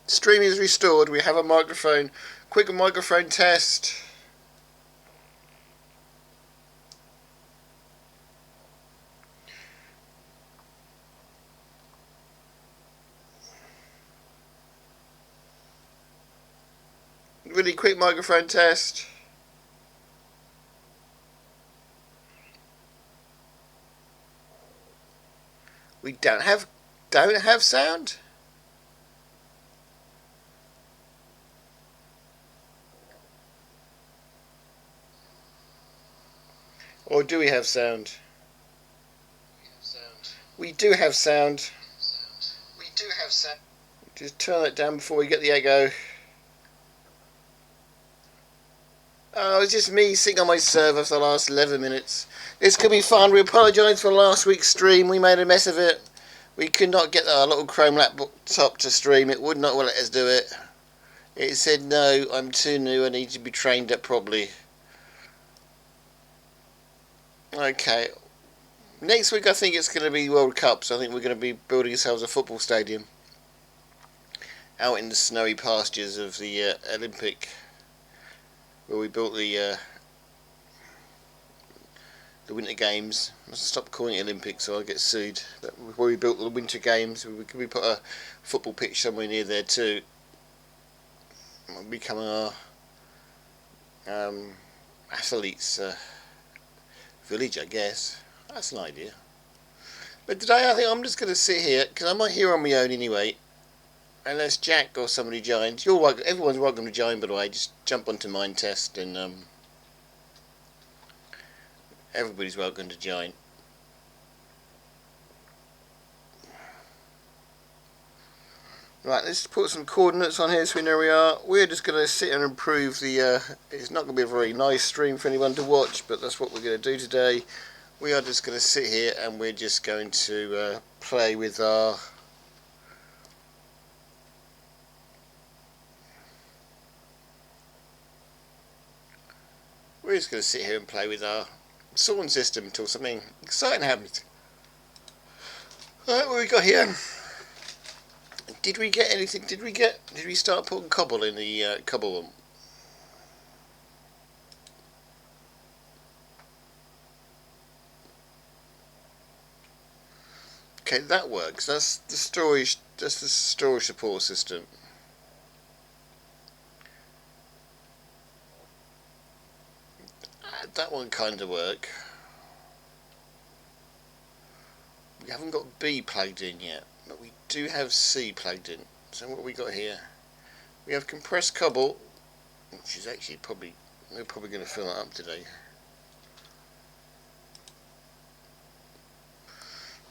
Stream is restored. We have a microphone. Quick microphone test. Really quick microphone test. We don't have sound. Or do we have sound? We do have sound. We do have sound. Just turn that down before we get the echo. Oh, it's just me sitting on my server for the last 11 minutes. This could be fun. We apologise for last week's stream. We made a mess of it. We could not get our little Chrome laptop to stream. It would not let us do it. It said, no, I'm too new. I need to be trained up properly. Okay. Next week I think it's going to be World Cup. So I think we're going to be building ourselves a football stadium out in the snowy pastures of the Olympic, where we built the Winter Games. I must stop calling it Olympics or I'll get sued. But where we built the Winter Games, we put a football pitch somewhere near there too. It'll become our athletes' village, I guess. That's an idea. But today I think I'm just going to sit here, because I'm here on my own anyway. Unless Jack or somebody joins. You're welcome. Everyone's welcome to join, by the way. Just jump onto minetest and everybody's welcome to join. Right, let's put some coordinates on here so we know where we are. We're just going to sit and improve the... it's not going to be a very nice stream for anyone to watch, but that's what we're going to do today. We are just going to sit here and we're just going to play with our... We're just going to sit here and play with our sound system until something exciting happens. Alright, what we got here? Did we get anything? Did we start putting cobble in the cobble one? Okay, that works. That's the storage. That's the storage support system. That one kind of work. We haven't got B plugged in yet, but we do have C plugged in. So what have we got here? We have compressed cobble, which is actually we're probably going to fill that up today.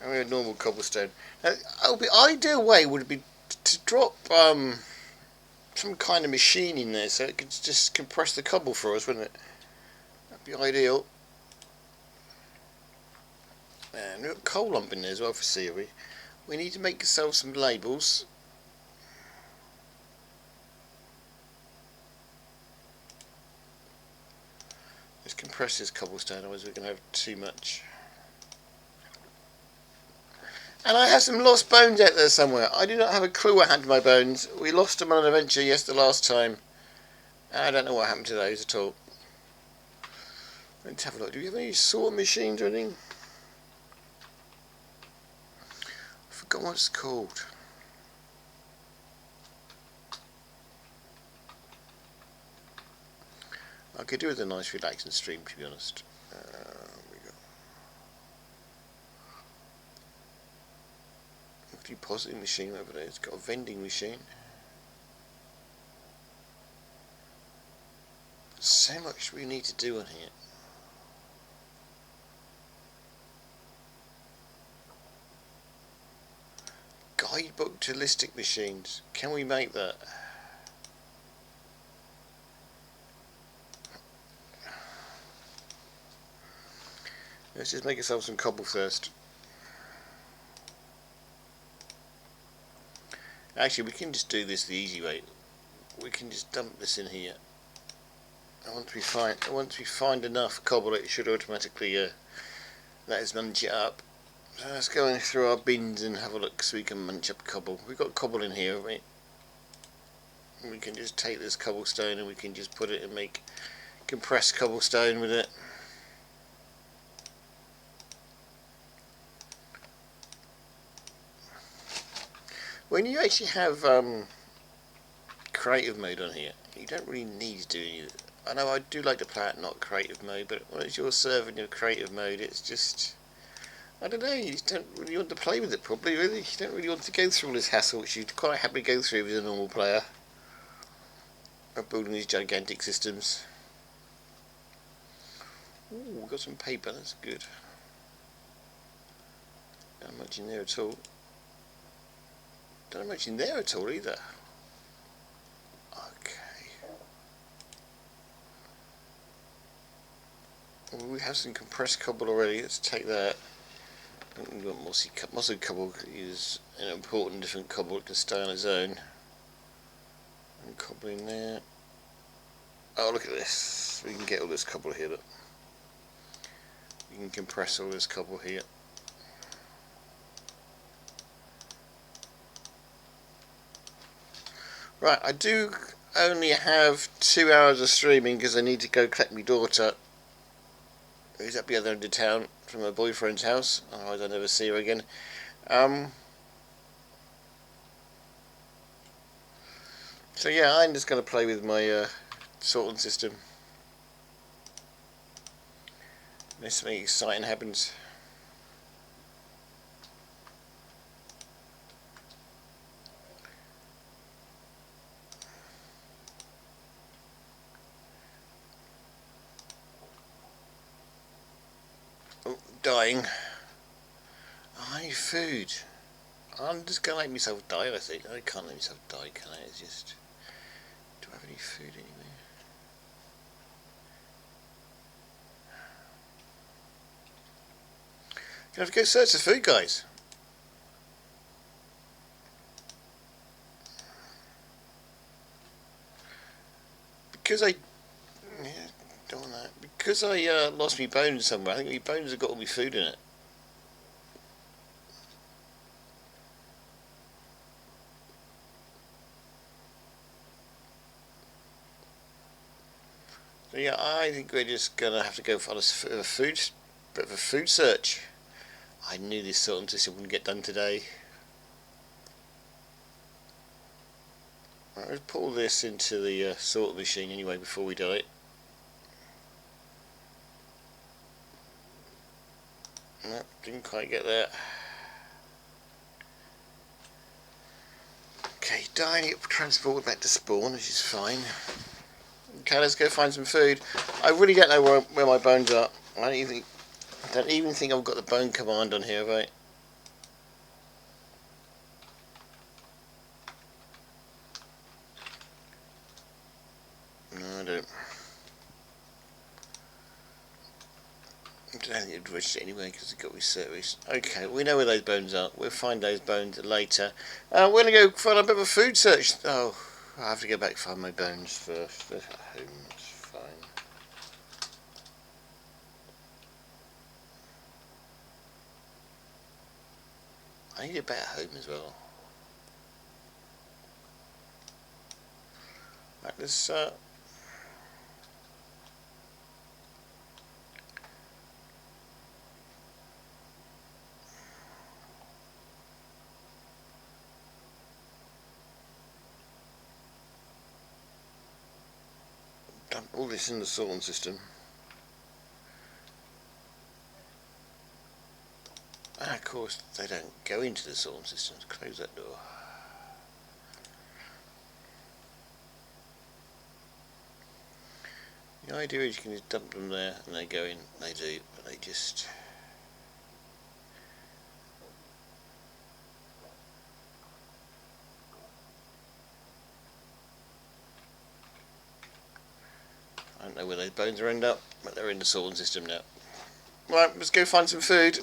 And we have normal cobblestone. Now, the ideal way would be to drop some kind of machine in there so it could just compress the cobble for us, wouldn't it? That'd be ideal. And we've got coal lump in there as well for theory. We need to make ourselves some labels. Let's compress this cobblestone, otherwise we're going to have too much. And I have some lost bones out there somewhere. I do not have a clue what happened to my bones. We lost them on an adventure the last time. I don't know what happened to those at all. Let's have a look. Do we have any sort machines or anything? I forgot what it's called. I could do with a nice relaxing stream, to be honest. We go. Depositing machine over there. It's got a vending machine. So much we need to do on here. Guidebook to listing machines. Can we make that? Let's just make ourselves some cobble first. Actually, we can just do this the easy way. We can just dump this in here. And once we find enough cobble, it should automatically let us munch it up. So let's go in through our bins and have a look so we can munch up cobble. We've got cobble in here, haven't we? We can just take this cobblestone and we can just put it and make compressed cobblestone with it. When you actually have creative mode on here, you don't really need to do any. I know I do like to play it not creative mode, but when it's your server in your creative mode, it's just, I don't know, you just don't really want to play with it properly, really. You don't really want to go through all this hassle, which you'd quite happily go through with a normal player of building these gigantic systems. Ooh, we've got some paper, that's good. Not much in there at all. Don't have much in there at all either. Okay. Well, we have some compressed cobble already, let's take that. We've got mossy cobble is an important different cobble, it can stay on its own. And cobble in there. Oh, look at this. We can get all this cobble here, look. We can compress all this cobble here. Right, I do only have 2 hours of streaming because I need to go collect my daughter, who's up the other end of town from her boyfriend's house, otherwise I'll never see her again. So yeah, I'm just going to play with my sorting system. Unless something exciting happens. Oh, dying. Oh, I need food. I'm just going to let myself die, I think. I can't let myself die, can I? It's just... Do I have any food anywhere? Gonna have to go search for food, guys. Because I... Yeah, don't want that. Because I lost my bones somewhere. I think my bones have got all my food in it. So yeah, I think we're just gonna have to go for a bit of a food search. I knew this sorting system wouldn't get done today. Right, let's pull this into the sorting machine anyway before we do it. Nope, didn't quite get there. Okay, dying it transported back to spawn, which is fine. Okay, let's go find some food. I really don't know where my bones are. I don't even think I've got the bone command on here, have I? No, I don't. I don't think it'd register anyway because it's got me service. Okay, we know where those bones are. We'll find those bones later. We're going to go find a bit of a food search. Oh, I have to go back and find my bones first. They're at home, that's fine. I need a better home as well. Right, let's dump all this in the sorting system. And of course they don't go into the sorting system. Close that door. The idea is you can just dump them there and they go in. They do, but they just... I don't know where those bones are end up, but they're in the sorting system now. Right, let's go find some food.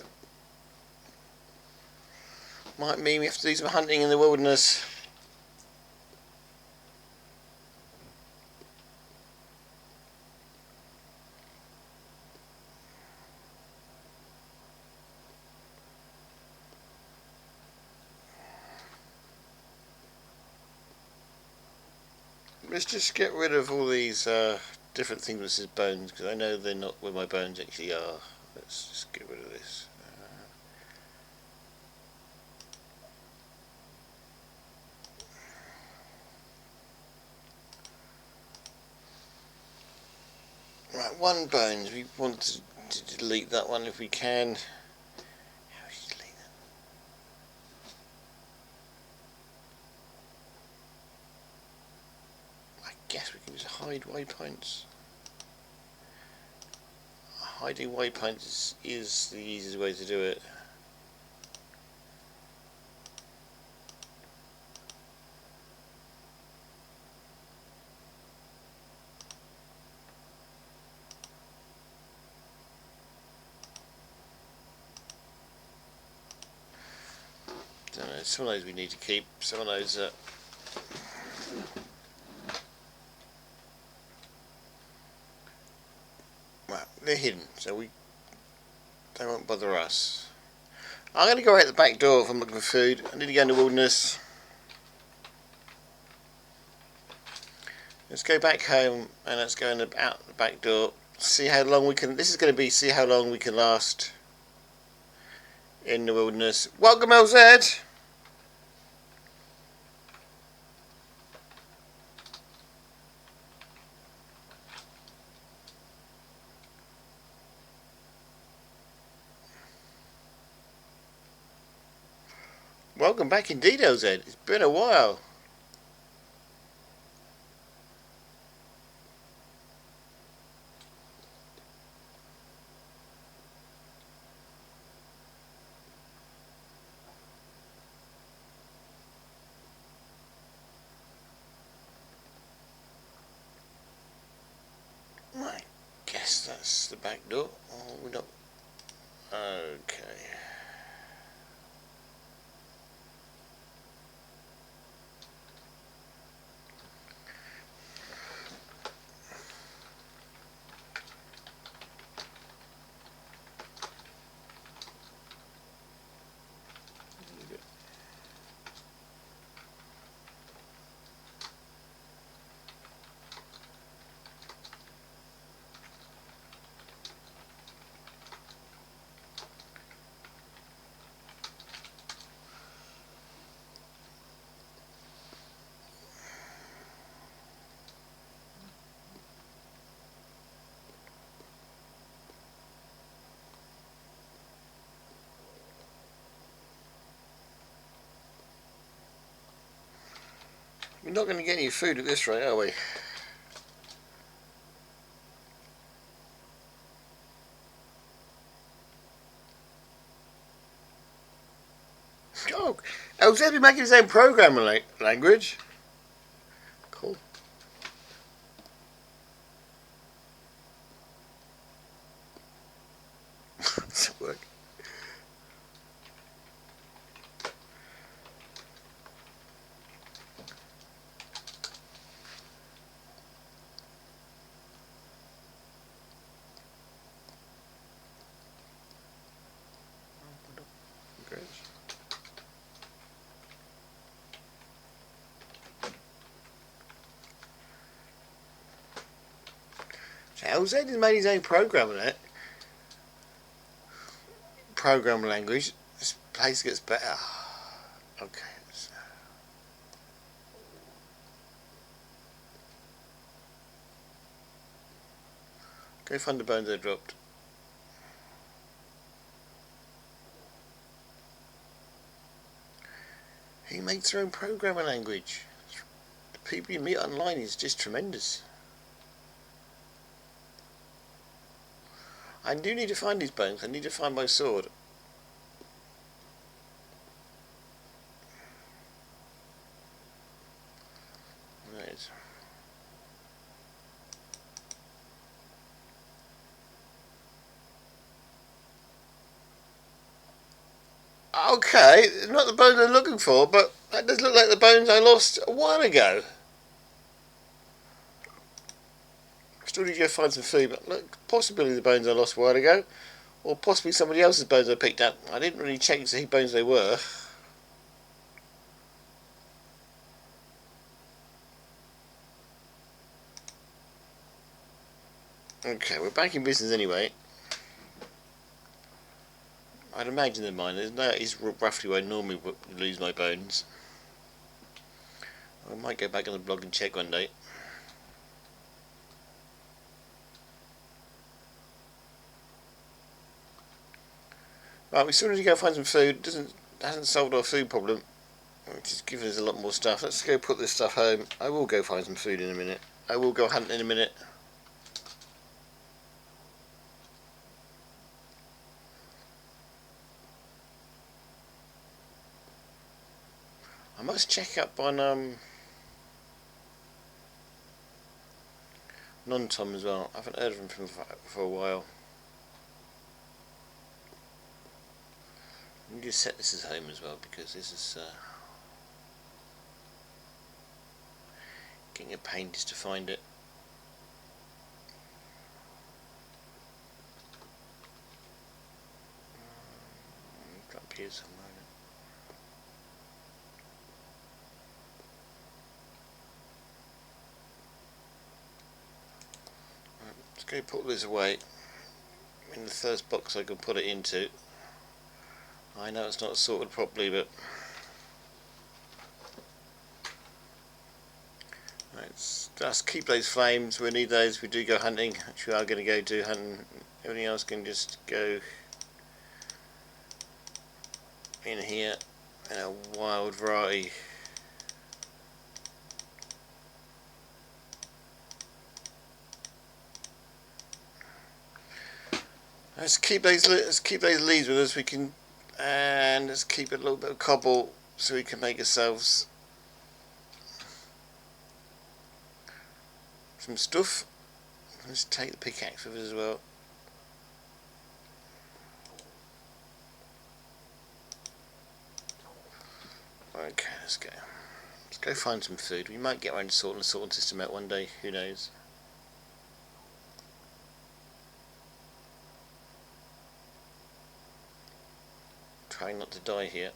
Might mean we have to do some hunting in the wilderness. Let's just get rid of all these different things with his bones, because I know they're not where my bones actually are. Let's just get rid of this. Right, one bones. We want to delete that one if we can. How do you delete that? I guess we can just hide waypoints. Hiding waypoints is the easiest way to do it. Don't know, some of those we need to keep, some of those right, they're hidden, so they won't bother us. I'm going to go out the back door if I'm looking for food. I need to go in the wilderness. Let's go back home and let's go out the back door. See how long we can. This is going to be see how long we can last in the wilderness. Welcome, LZ. Welcome back indeed, LZ. It's been a while. I guess that's the back door. Oh, we're not. Okay. We're not going to get any food at this rate, are we? Oh, LZ be making his own programming language. Cool. Does it work? Great. So LZ has made his own program language. This place gets better. Okay. So. Go find the bones I dropped. He makes their own programming language. The people you meet online is just tremendous. I do need to find these bones. I need to find my sword. Right. Okay, not the bones I'm looking for, but that does look like the bones I lost a while ago. Still need to go find some food, but look, possibly the bones I lost a while ago, or possibly somebody else's bones I picked up. I didn't really check to see whose bones they were. Okay, we're back in business anyway. I'd imagine they're mine. That is roughly where I normally lose my bones. I might go back on the blog and check one day. Right, we still need to go find some food. Hasn't solved our food problem, which is giving us a lot more stuff. Let's go put this stuff home. I will go find some food in a minute. I will go hunting in a minute. I must check up on Non-Tom as well. I haven't heard of him for a while. Let me just set this as home as well, because this is getting a pain just to find it. It's up here somewhere. Right, let's go put this away in the first box I can put it into. I know it's not sorted properly, but let's keep those flames. We need those. We do go hunting, which we are going to go do hunting. Everything else can just go in here in a wild variety. Let's keep those leaves with us. We can, and let's keep a little bit of cobble so we can make ourselves some stuff. Let's take the pickaxe with us as well. Okay, let's go. Let's go find some food. We might get around to sorting the sorting system out one day. Who knows? Trying not to die here.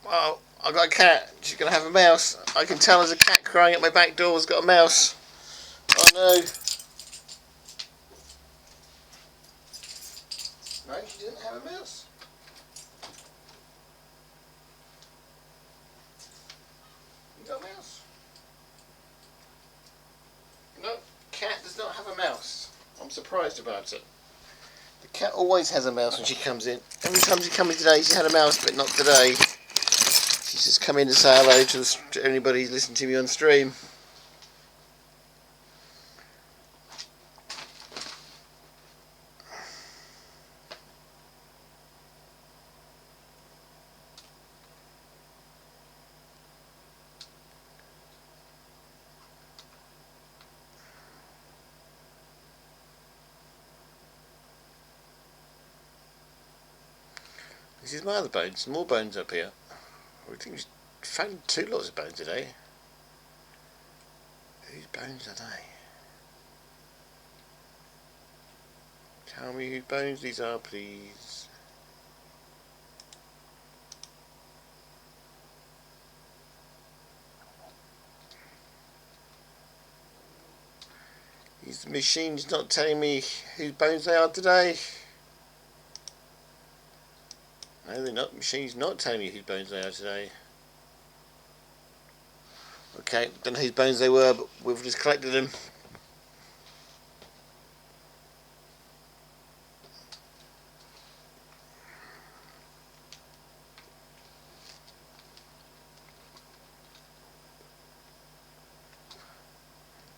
Well, I've got a cat. She's going to have a mouse. I can tell there's a cat crying at my back door has got a mouse. Oh no. No, she didn't have a mouse. You got a mouse? No, cat does not have a mouse. I'm surprised about it. The cat always has a mouse when she comes in. Every time she comes in today, she had a mouse, but not today. She's just come in to say hello to anybody who's listening to me on stream. This is my other bones. More bones up here. I think we found 2 lots of bones today. Whose bones are they? Tell me whose bones these are, please. These machines not telling me whose bones they are today. No, they're not. Machine's not telling me whose bones they are today. Okay, don't know whose bones they were, but we've just collected them.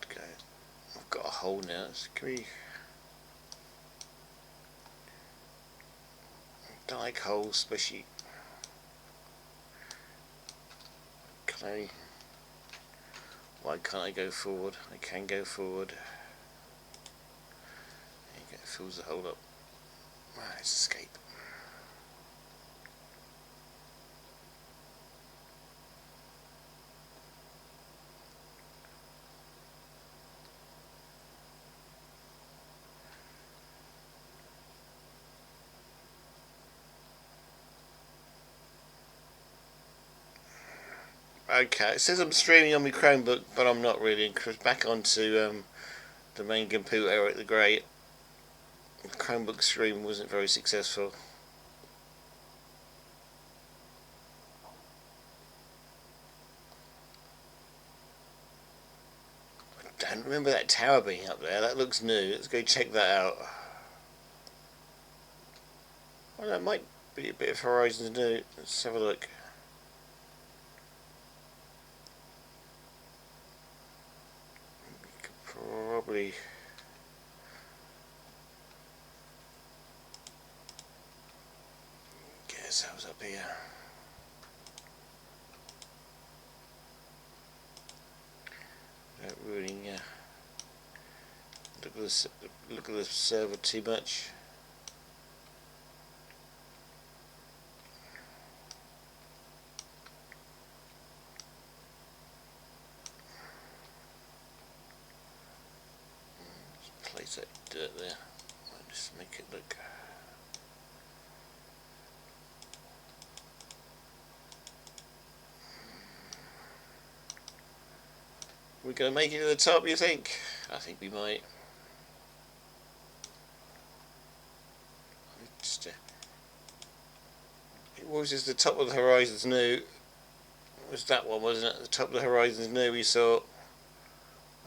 Okay, I've got a hole now. Can we don't like holes, especially. Can I? Why can't I go forward? I can go forward. There you go, fills the hole up. Right, let's escape. Okay, it says I'm streaming on my Chromebook, but I'm not really. Cause back onto the main computer at the Great. Chromebook stream wasn't very successful. I don't remember that tower being up there. That looks new. Let's go check that out. Well, that might be a bit of Horizons new. Let's have a look. Could probably guess I was up here. Not ruining. Look at this. Look at the server too much. Just place that dirt there. I'll just make it look. We're gonna make it to the top, you think? I think we might. Just, it was just the top of the Horizons new. It was that one, wasn't it? The top of the Horizons new we saw.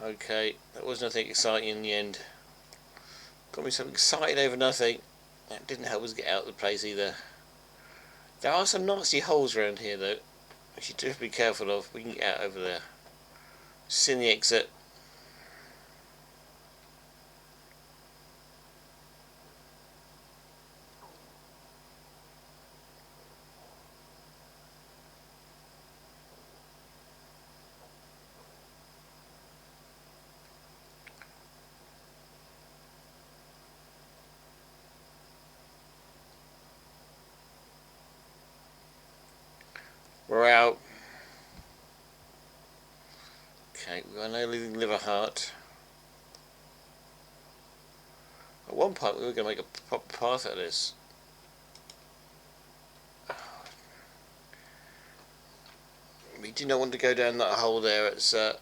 Okay, that was nothing exciting in the end. Got me so excited over nothing. That didn't help us get out of the place either. There are some nasty holes around here though, which you do have to be careful of. We can get out over there. Just in the exit. We're out. Okay, we've got no leaving Liverheart. At one point we were going to make a proper path out of this. We do not want to go down that hole there. It's okay,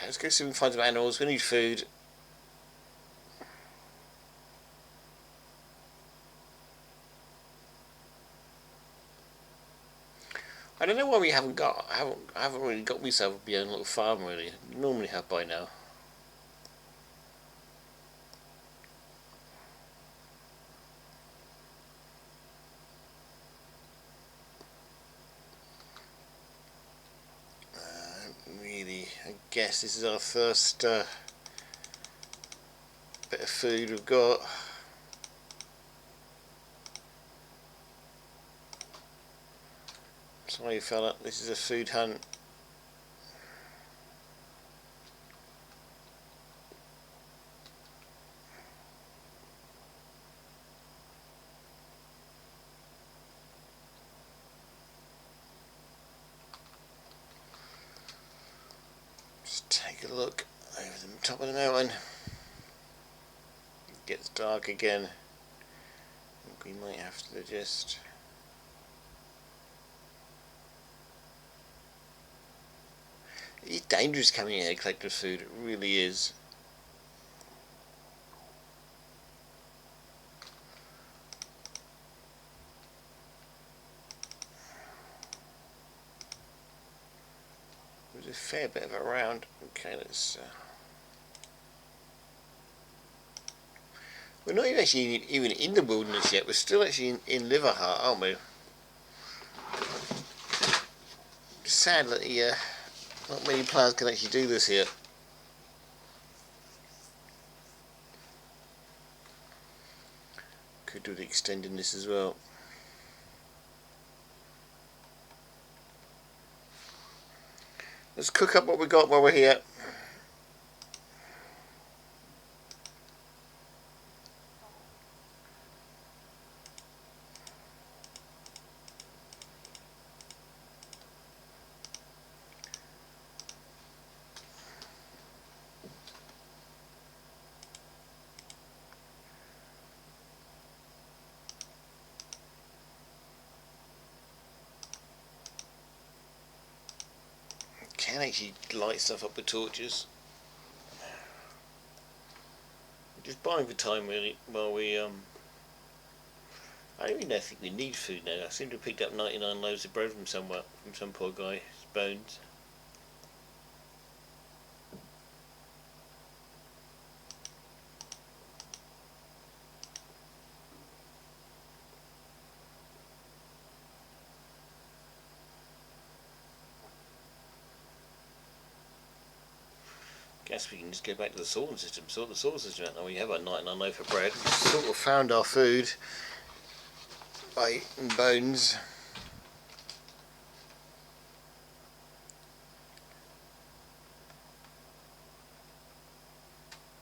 let's go see if we can find some animals. We need food. I don't know why we haven't got. I haven't really got myself my own little farm really. Normally have by now. Really, I guess this is our first bit of food we've got. Sorry fella, this is a food hunt. Just take a look over the top of the mountain. It gets dark again. I think we might have to just... It's dangerous coming here collecting food, it really is. There's a fair bit of it around. Okay, let's... We're not actually even in the wilderness yet, we're still actually in Liverheart, aren't we? Sadly, not many players can actually do this here. Could do with extending this as well. Let's cook up what we got while we're here. can actually light stuff up with torches. Just buying for time really, while we I don't even think we need food now. I seem to have picked up 99 loaves of bread from somewhere, from some poor guy's bones. Guess we can just go back to the sorting system, sort the sorting system out. Now we have our 99 loaf of bread. We sort of found our food by eating bones.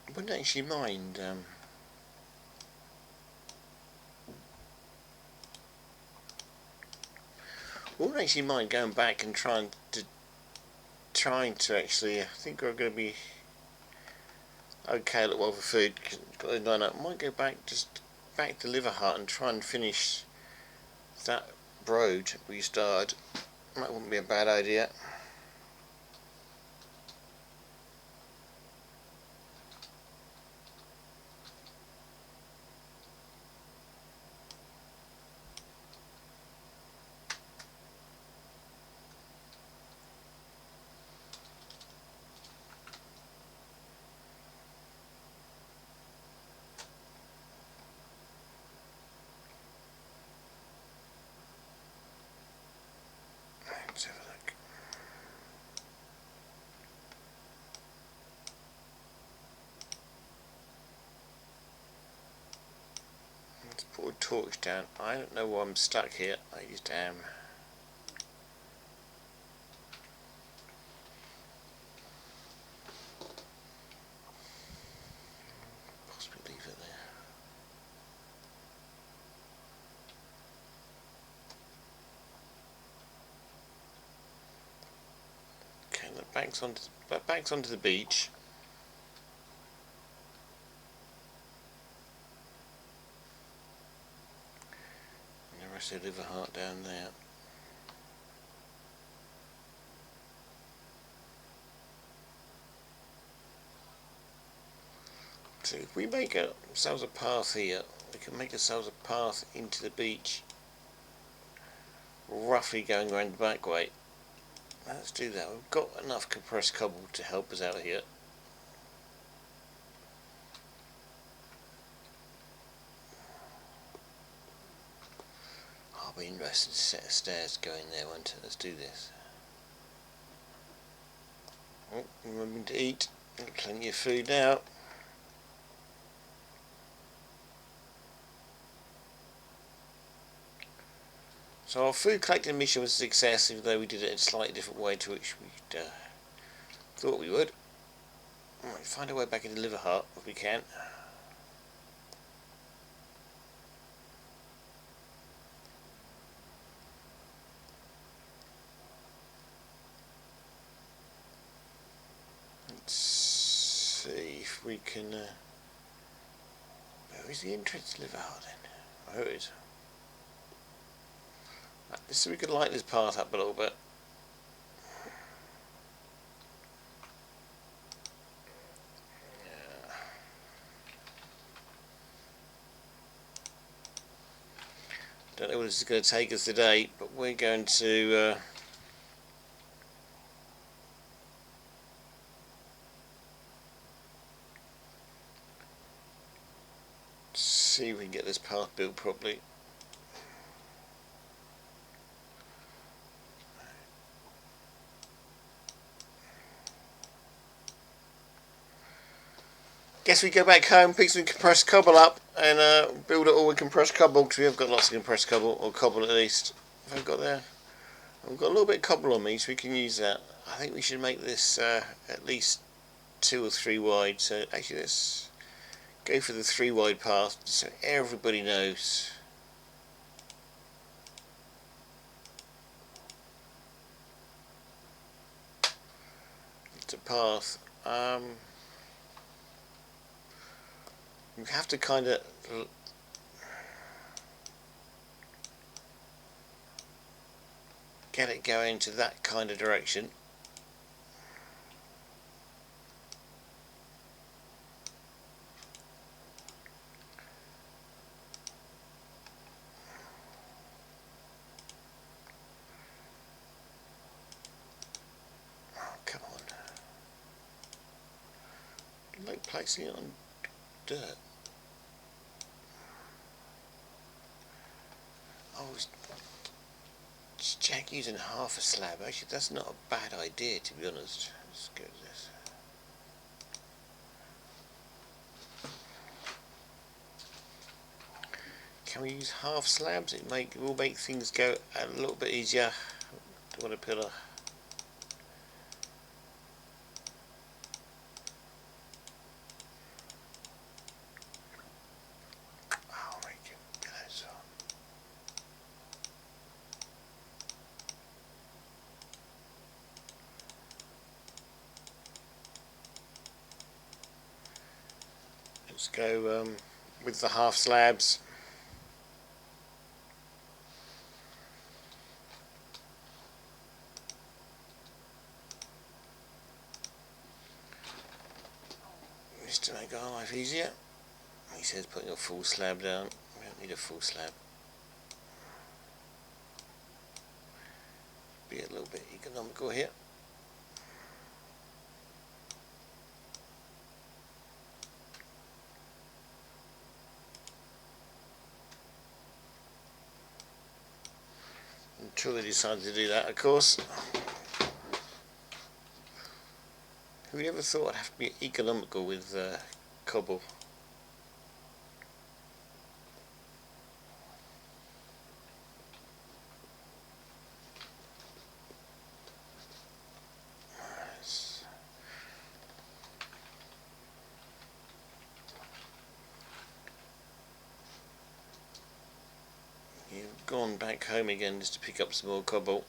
I wouldn't actually mind going back and trying to actually. I think we're going to be okay a little while for food. I might go back to Liverheart and try and finish that road we started. That wouldn't be a bad idea. Let's have a look. Let's put a torch down. I don't know why I'm stuck here. I just am. Possibly leave it there. Okay, that backs onto the beach. And the rest of Liverheart down there. So if we make ourselves a path here, we can make ourselves a path into the beach, roughly going around the back way. Let's do that. We've got enough compressed cobble to help us out here. I'll be interested to set of stairs going there, won't it? Let's do this. Oh, remembering to eat. Plenty of food now. So our food collecting mission was a success, even though we did it in a slightly different way to which we thought we would. Right, find our way back into Liverheart if we can. Let's see if we can. Where is the entrance to Liverheart then? Oh, here it is. So we could light this path up a little bit. Yeah. Don't know what this is going to take us today, but we're going to see if we can get this path built properly. Guess we go back home, pick some compressed cobble up, and build it all with compressed cobble, because we have got lots of compressed cobble, or cobble at least. What have I got there? I've got a little bit of cobble on me, so we can use that. I think we should make this at least 2 or 3 wide, so actually let's go for the 3 wide path, so everybody knows. It's a path. You have to kind of get it going to that kind of direction. like placing it on dirt. Oh, it's Jack using half a slab. Actually, that's not a bad idea, to be honest. Let's go with this. Can we use half slabs? It will make things go a little bit easier. Don't want a pillar. Oh, make it pillows on. Let's go with the half slabs. Just to make our life easier. He says putting a full slab down. We don't need a full slab. Be a little bit economical here. Until they decide to do that, of course. Who ever thought I'd have to be economical with cobble? You've gone back home again just to pick up some more cobble.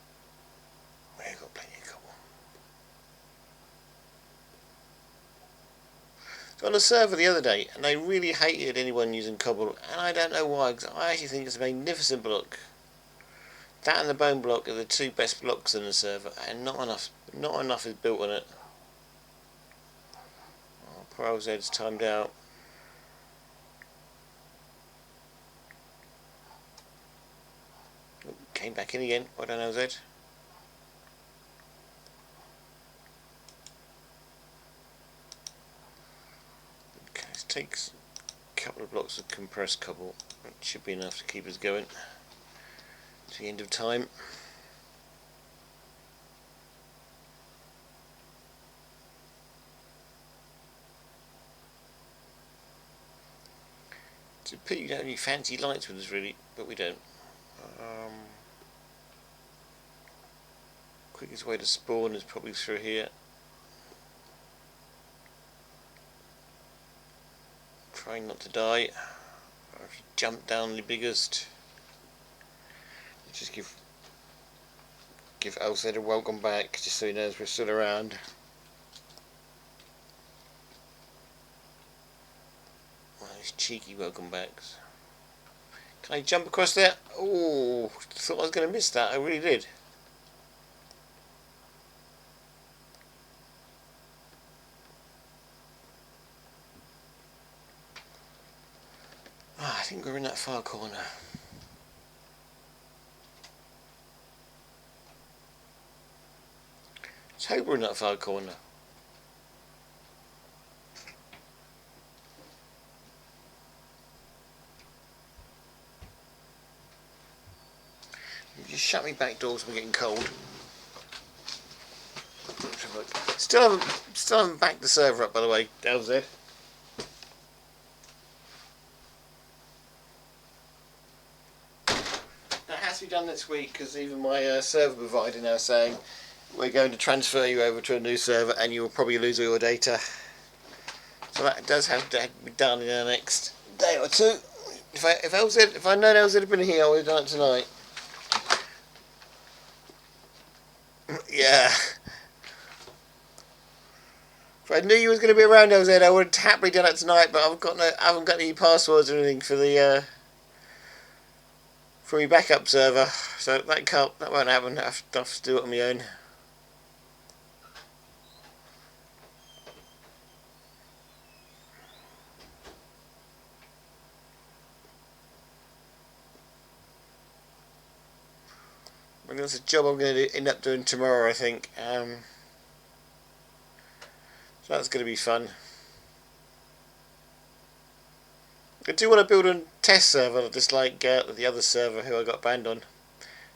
We've got plenty of cobble. So on a server the other day, and they really hated anyone using cobble, and I don't know why, because I actually think it's a magnificent block. That and the bone block are the two best blocks in the server, and not enough is built on it. Oh, poor old Zed's timed out. Oh, came back in again. Well done, Zed. Okay, it takes a couple of blocks of compressed cobble. It should be enough to keep us going to the end of time. It's a pity you don't have any fancy lights with us really, but we don't. Quickest way to spawn is probably through here. Trying not to die. Or if you jump down the biggest, just give Alced a welcome back, just so he knows we're still around. One of these cheeky welcome backs. Can I jump across there? Oh, thought I was going to miss that. I really did. I think we're in that far corner. Let's hope we're in that far corner. Just shut me back doors, we're getting cold. Still haven't backed the server up, by the way, LZ. That has to be done next week, because even my server provider now saying we're going to transfer you over to a new server and you will probably lose all your data. So that does have to be done in the next day or two. If I'd known LZ had been here, I would have done it tonight. Yeah. If I knew you was going to be around, LZ, I would have happily done it tonight. But I haven't got any passwords or anything for the for my backup server, so that won't happen. I have to do it on my own. Well, that's a job I'm going to end up doing tomorrow, I think. So that's going to be fun. I do want to build a test server, just like the other server who I got banned on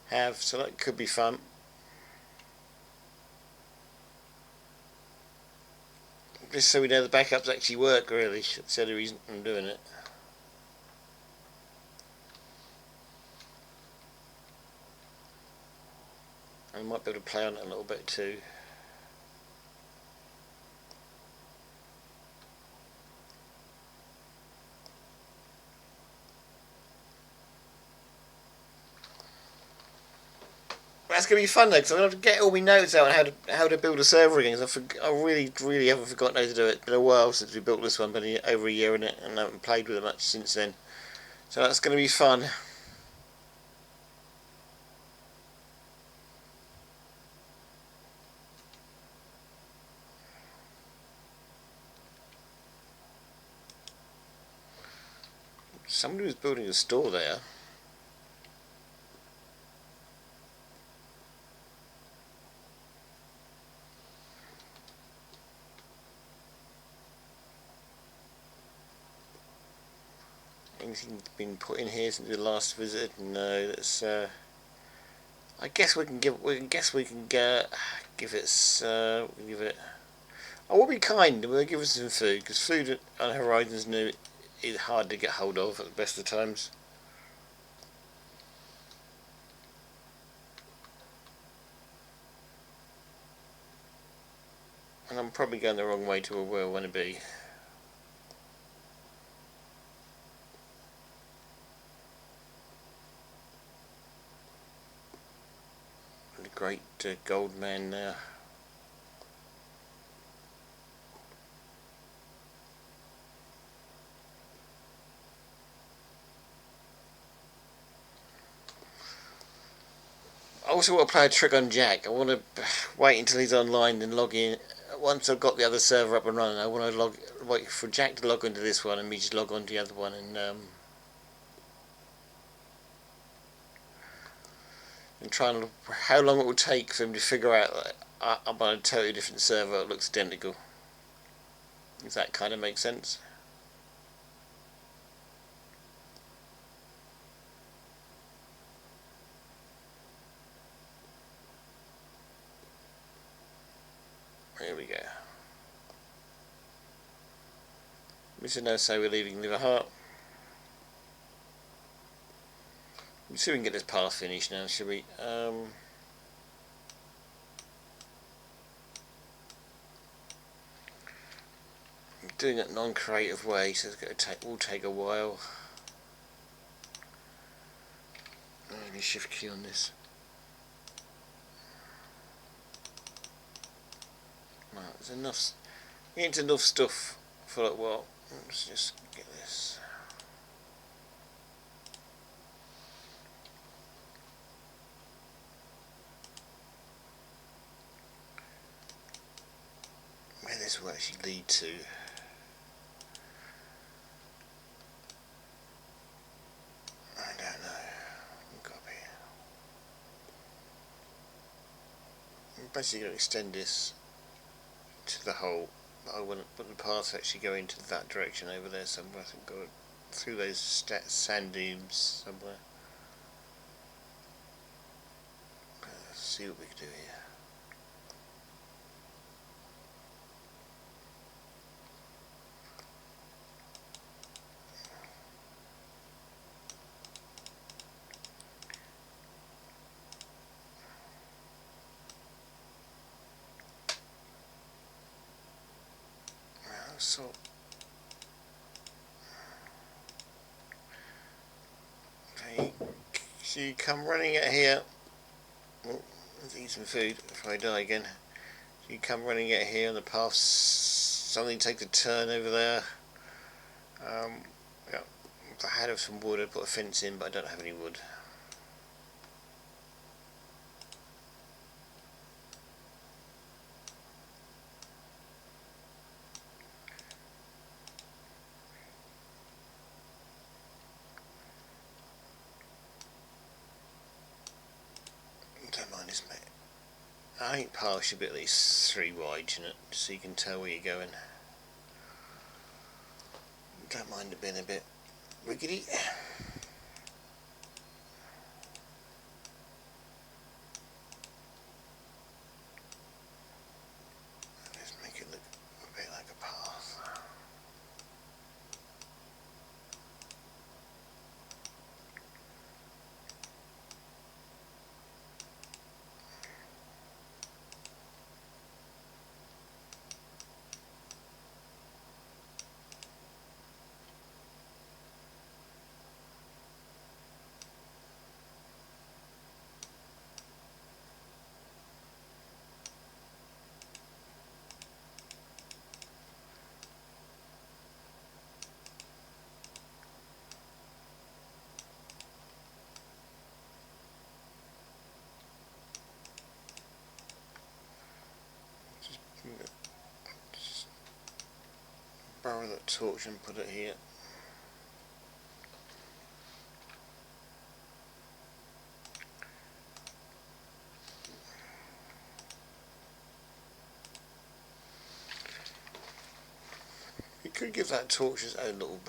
have, so that could be fun. Just so we know the backups actually work, really. That's the only reason I'm doing it. I might be able to play on it a little bit too. That's going to be fun though, because I'm going to get all my notes out on how to build a server again. Cause I really haven't forgotten how to do it. It's been a while since we built this one, been over a year in it, and I haven't played with it much since then. So that's going to be fun. Somebody was building a store there. Anything been put in here since the last visit? No, that's. I guess we can give. Give it. Give it. I will be kind. We'll give us some food, because food on Horizons New is hard to get hold of at the best of times. And I'm probably going the wrong way to where I want to be. The great gold man now. I also want to play a trick on Jack. I want to wait until he's online and log in. Once I've got the other server up and running, I want to wait for Jack to log into this one and me just log on to the other one, and try and how long it will take for him to figure out that I'm on a totally different server that looks identical. Does that kind of make sense? Here we go. Mr. No say we're leaving Liverheart. Let's see if we can get this path finished now, shall we? I'm doing it non-creative way, so it's going to will take a while. Let me shift key on this. Right, there's enough. It's enough stuff for a while. Let's just get this. Where this will actually lead to. I don't know. Copy. I'm basically going to extend this to the hole. I want the path actually go into that direction over there somewhere. I think go through those sand dunes somewhere. Let's see what we can do here. So okay, so you come running out here. Oh, let's eat some food before I die again. So you come running out here, and the path suddenly takes a turn over there. Yeah, if I had some wood, I'd put a fence in, but I don't have any wood. Don't mind this, mate. I think path should be at least 3 wide, shouldn't it? So you can tell where you're going. Don't mind it being a bit Rickety. Let's make it look a bit like a path. Just borrow that torch and put it here. You could give that torch its own little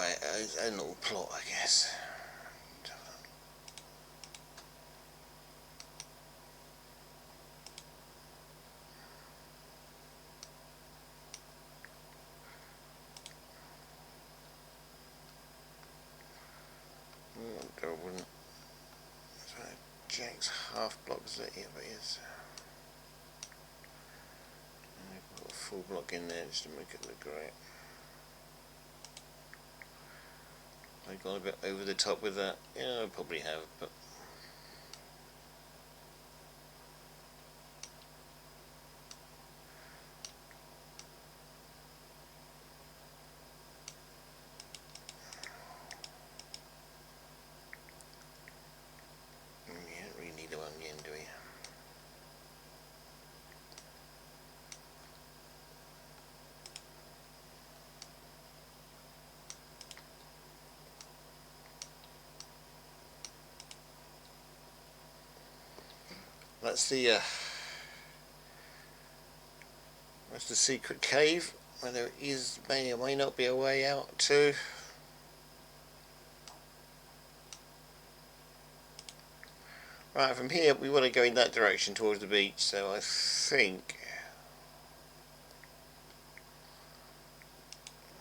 plot, I guess. I wouldn't. So Jack's half blocks that here, but yes. Put a full block in there just to make it look great. I got a bit over the top with that. Yeah, I probably have, but you don't really need the one again, do we? That's the secret cave where there may or may not be a way out to. Right, from here we want to go in that direction towards the beach, so I think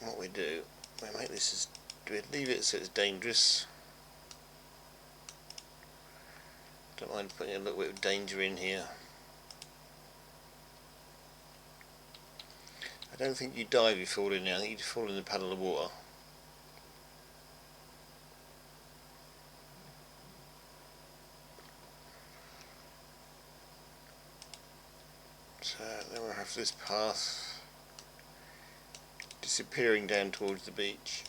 what we do, we make this as, we leave it so it's dangerous. Don't mind putting a little bit of danger in here. I don't think you die if you fall in there, I think you fall in the puddle of water. So then we'll have this path disappearing down towards the beach.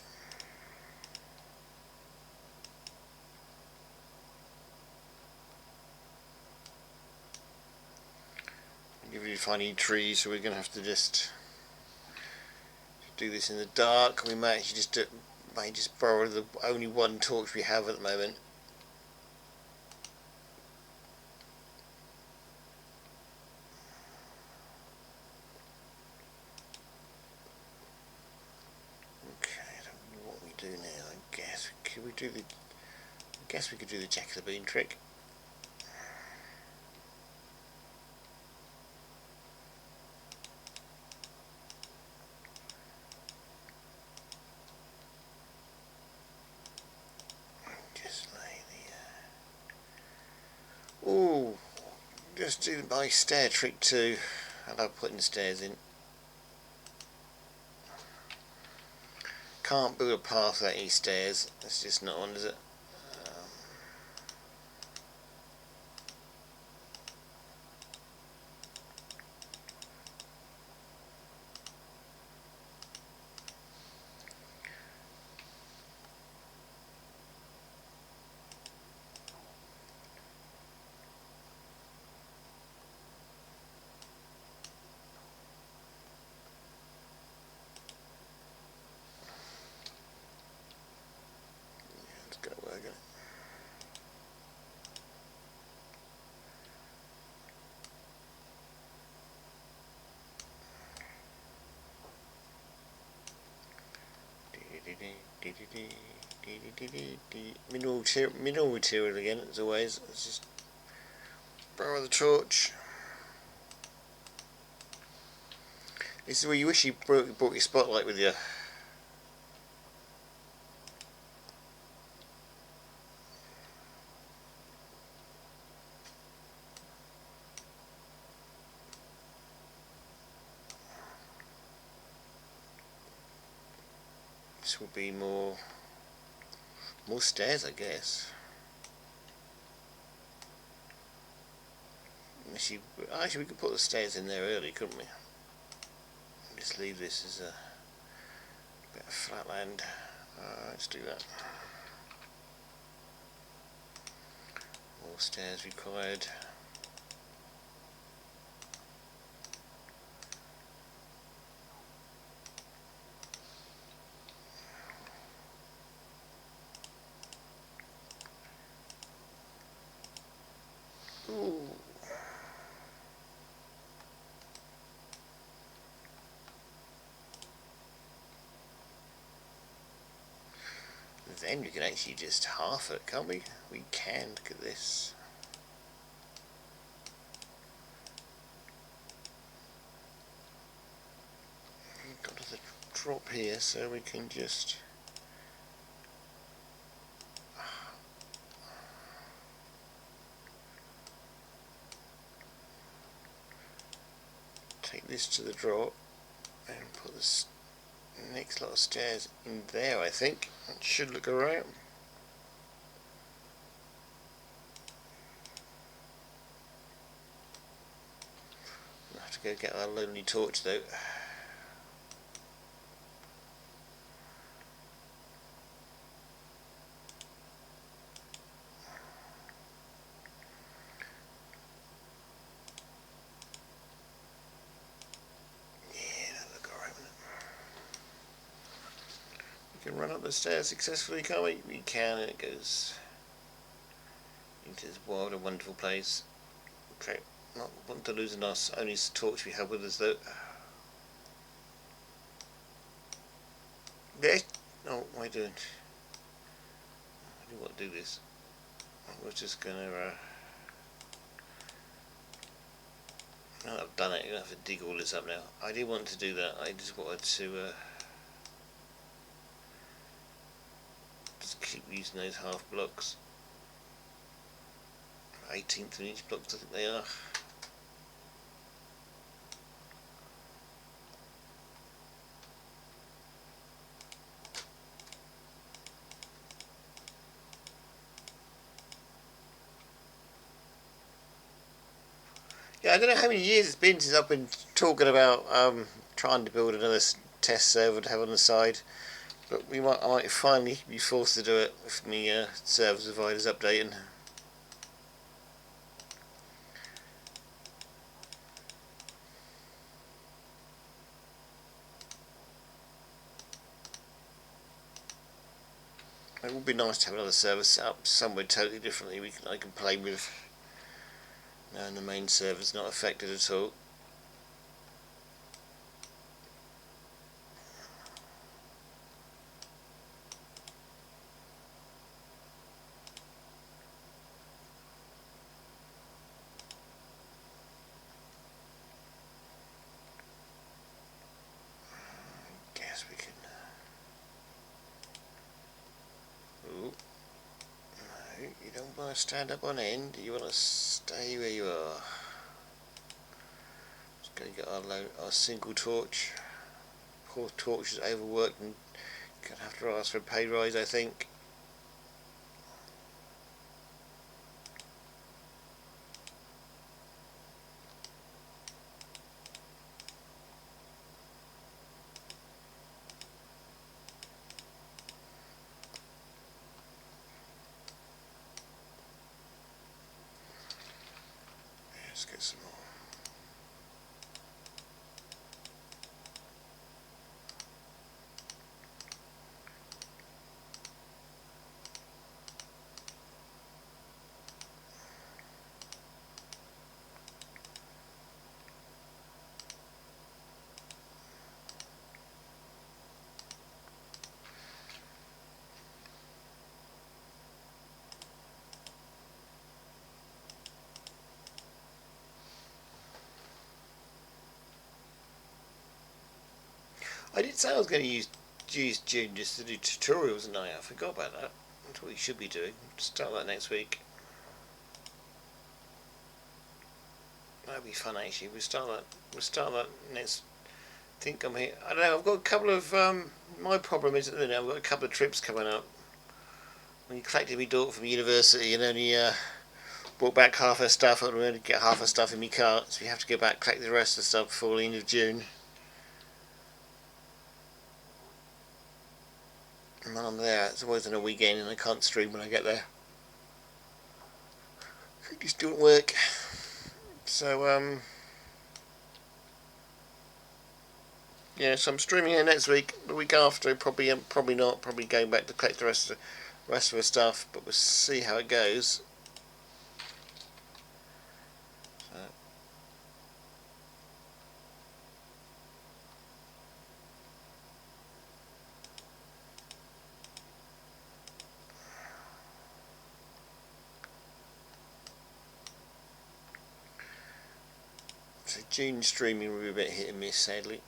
If you find any trees, so we're going to have to just do this in the dark. We may actually just borrow the only one torch we have at the moment. Okay, I don't know what we do now. I guess we could do the Jack of the Bean trick. Ooh, just do my stair trick too. I love putting stairs in. Can't build a path without any stairs. That's just not on, is it? It's gonna work, isn't it? Mineral material again, as always. Let's just borrow the torch. This is where you wish you brought your spotlight with you. This will be more stairs, I guess. Actually, we could put the stairs in there early, couldn't we? Just leave this as a bit of flat land. Let's do that. More stairs required. Ooh. Then we can actually just half it, can't we? We can, look at this. We've got the drop here, so we can just take this to the drop and put this next lot of stairs in there. I think that should look alright. We'll have to go get our lonely torch though. We can run up the stairs successfully, can't we? We can, and it goes into this wild and wonderful place. Okay, not want to lose our only torch we have with us though. There. Oh, what am I doing? I didn't want to do this. I was just gonna. Now that I've done it, I'm gonna have to dig all this up now. I didn't want to do that. I just wanted to. Just keep using those half blocks. 18th in each block, I think they are. Yeah, I don't know how many years it's been since I've been talking about trying to build another test server to have on the side. But I might finally be forced to do it if my service provider's updating. It would be nice to have another server set up somewhere totally differently. I can play with, and the main server's not affected at all. Guess we can. Ooh. No, you don't want to stand up on end. You want to stay where you are. Just going to get our single torch. Poor torch is overworked and gonna have to ask for a pay rise, I think. Let's get some more. I did say I was going to use June just to do tutorials, and I forgot about that. That's what we should be doing. Start that next week. That'd be fun actually. We'll start that next. I think I'm here. I don't know. I've got a couple of my problem is at the minute I've got a couple of trips coming up. When you collected my daughter from university and only brought back half her stuff, I only get half her stuff in my car, so we have to go back collect the rest of the stuff before the end of June. And when I'm there, it's always on a weekend and I can't stream when I get there. It just doesn't work. So yeah, so I'm streaming here next week. The week after, probably not. Probably going back to collect the rest of her stuff. But we'll see how it goes. So June streaming will be a bit hit and miss, sadly.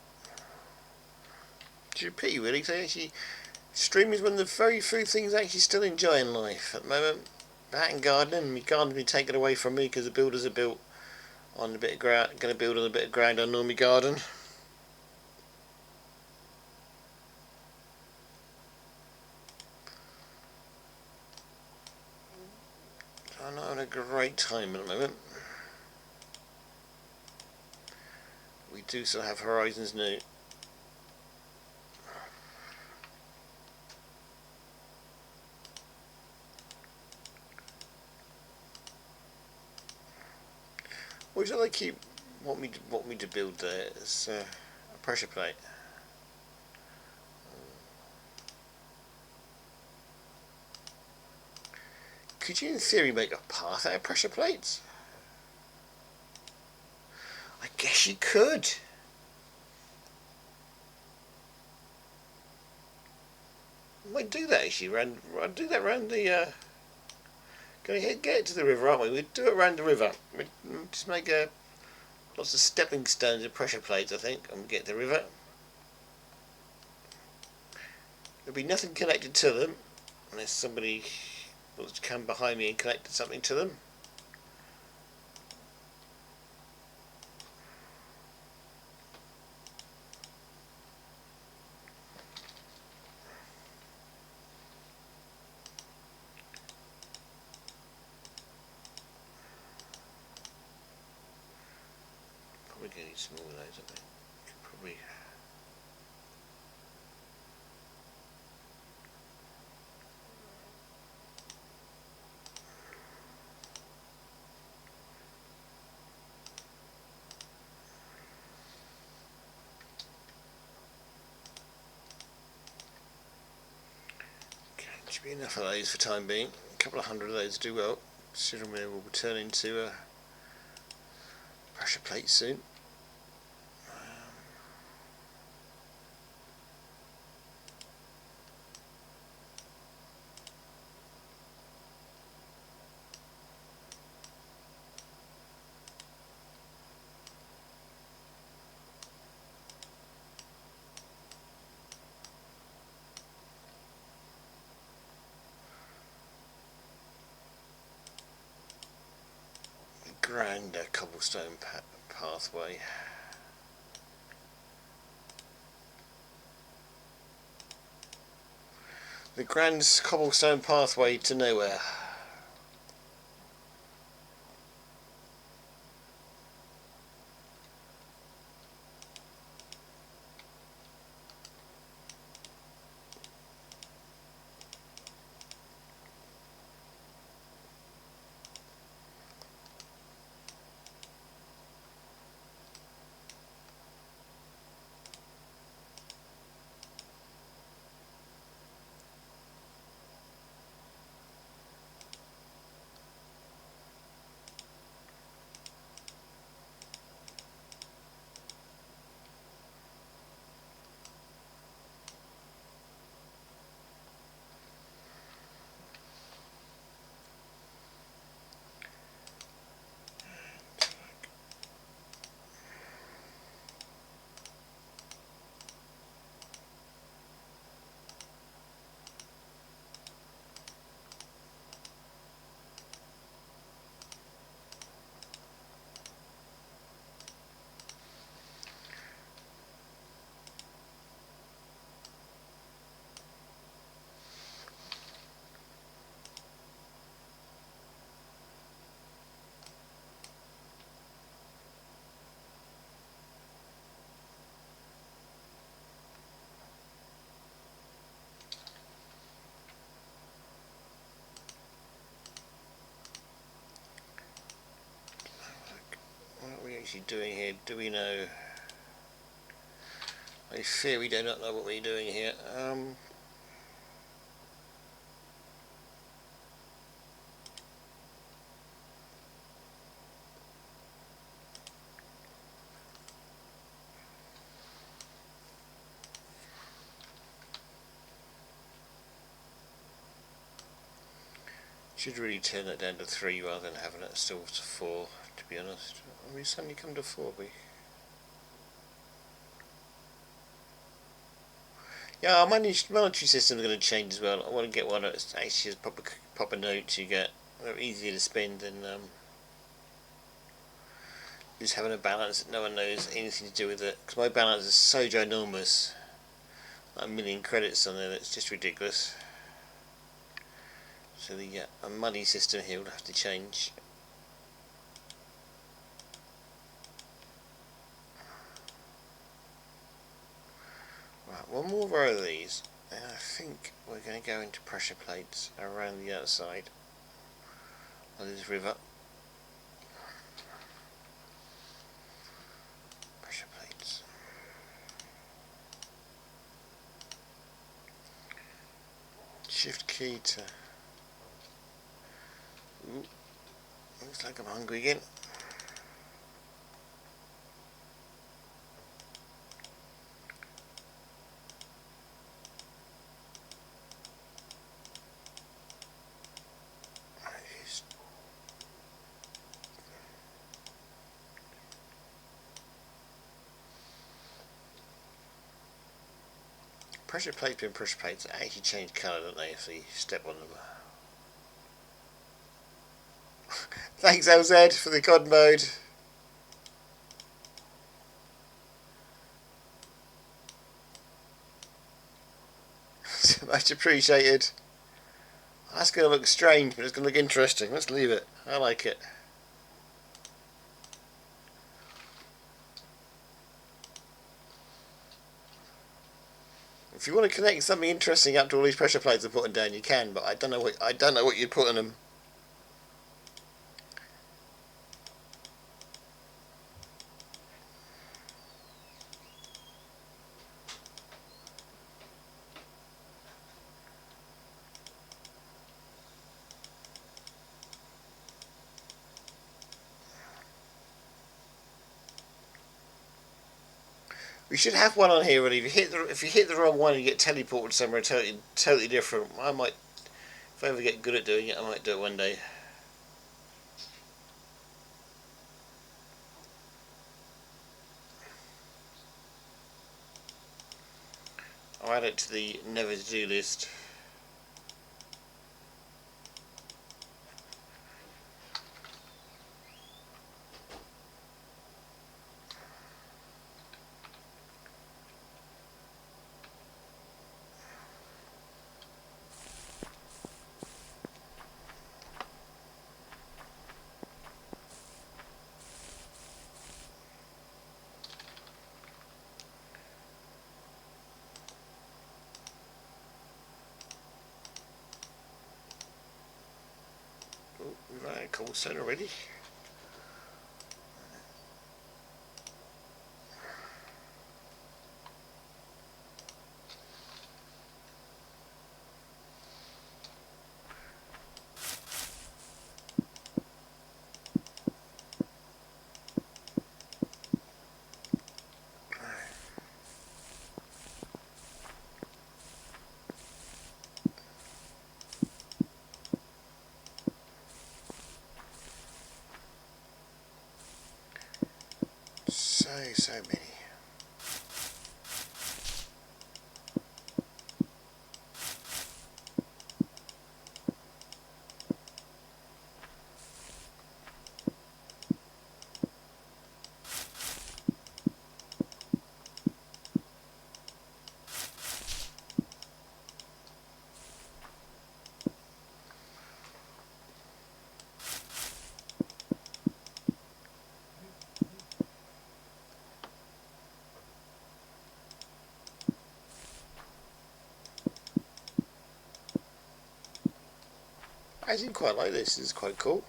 GP really. So actually, streaming is one of the very few things I actually still enjoy in life at the moment. That and gardening. My garden will be taken away from me because the builders are built on a bit of ground. Going to build on a bit of ground on my garden. I'm not having a great time at the moment. We do still have Horizons New. What do they keep want me to build there? It's a pressure plate. Could you in theory make a path out of pressure plates? I guess you could. I might do that actually. I'd do that around the. Go ahead, get it to the river, aren't we? We'd do it around the river. We'd just make lots of stepping stones and pressure plates, I think, and get to the river. There'll be nothing connected to them unless somebody wants to come behind me and connect something to them. Probably going to need some more of those, I think. Probably. Should be enough of those for the time being. A couple of hundred of those do well. Considering we will turn into a pressure plate soon. Grander cobblestone pathway. The grand cobblestone pathway to nowhere. actually doing here? Do we know? I fear we do not know what we're doing here. Should really turn that down to 3 rather than having it still to 4, to be honest. We suddenly come to 4, yeah, our monetary system is going to change as well. I want to get one that's actually proper notes you get. They're easier to spend than just having a balance that no one knows anything to do with it. Because my balance is so ginormous. Like a million credits on there, that's just ridiculous. So the money system here will have to change. Right, one more row of these, and I think we're going to go into pressure plates around the outside of this river. Pressure plates. Shift key to... Ooh, looks like I'm hungry again. Pressure plates being pressure plates actually change colour, don't they, if you step on them. Thanks LZ for the God mode. Much appreciated. That's going to look strange, but it's going to look interesting. Let's leave it. I like it. If you want to connect something interesting up to all these pressure plates I'm putting down, you can, but I don't know what you'd put on them. We should have one on here really. If you hit the wrong one, you get teleported somewhere totally different. I might, if I ever get good at doing it, I might do it one day. I'll add it to the never to do list. Oh, we've got a cold stone already. So many. I actually quite like this. This is quite cool.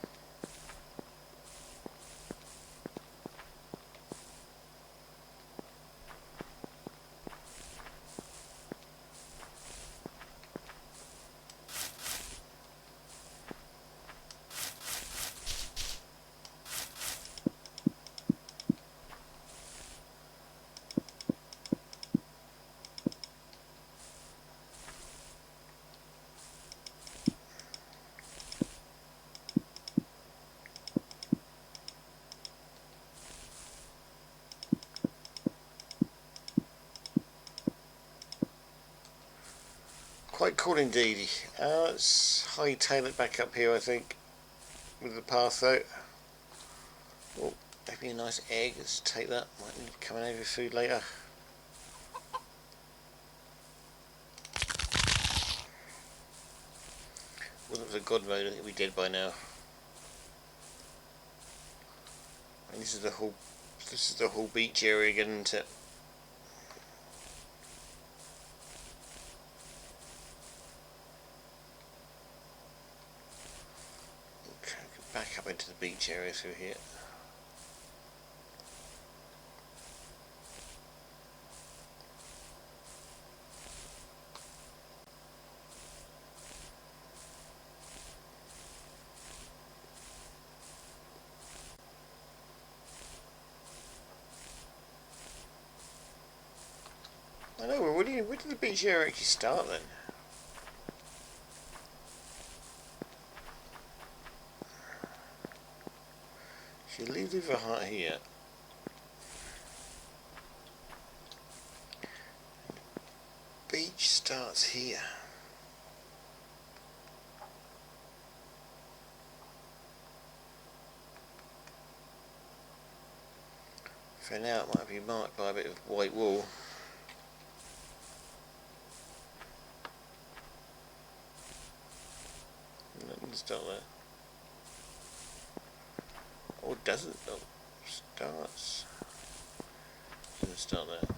Quite cool indeed. Let's hightail it back up here, I think, with the path though. Oh, maybe a nice egg. Let's take that. Might need to come in over food later. Wasn't for God mode, I think it'd be dead by now. And this is the whole beach area again, isn't it? Okay, back up into the beach area through here. I know, where did the beach area actually start then? If you leave the river heart here, beach starts here. For now it might be marked by a bit of white wall. Nothing to start there. Or doesn't. Oh, starts. Doesn't start there.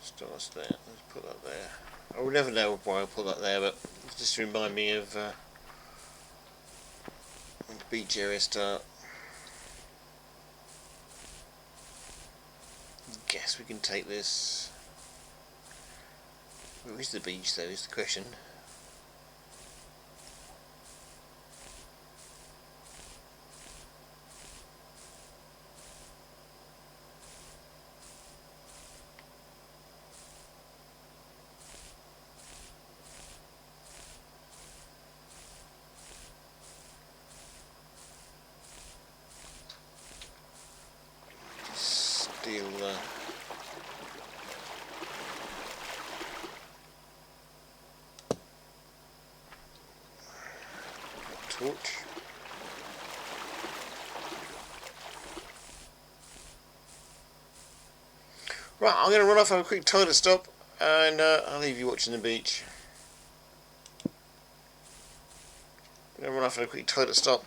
Starts there. Let's put that there. I will never know why I put that there, but just to remind me of when the beach area start. Guess we can take this. Where is the beach though, is the question. Steal torch. Right, I'm going to run off on a quick toilet stop and I'll leave you watching the beach. I'm going to run off on a quick toilet stop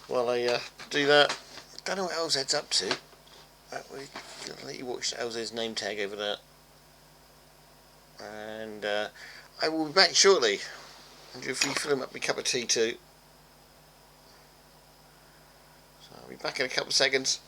while I do that. Don't know what LZ's up to. I'll let you watch LZ's name tag over there. And I will be back shortly. And if you fill him up a cup of tea too. So I'll be back in a couple of seconds.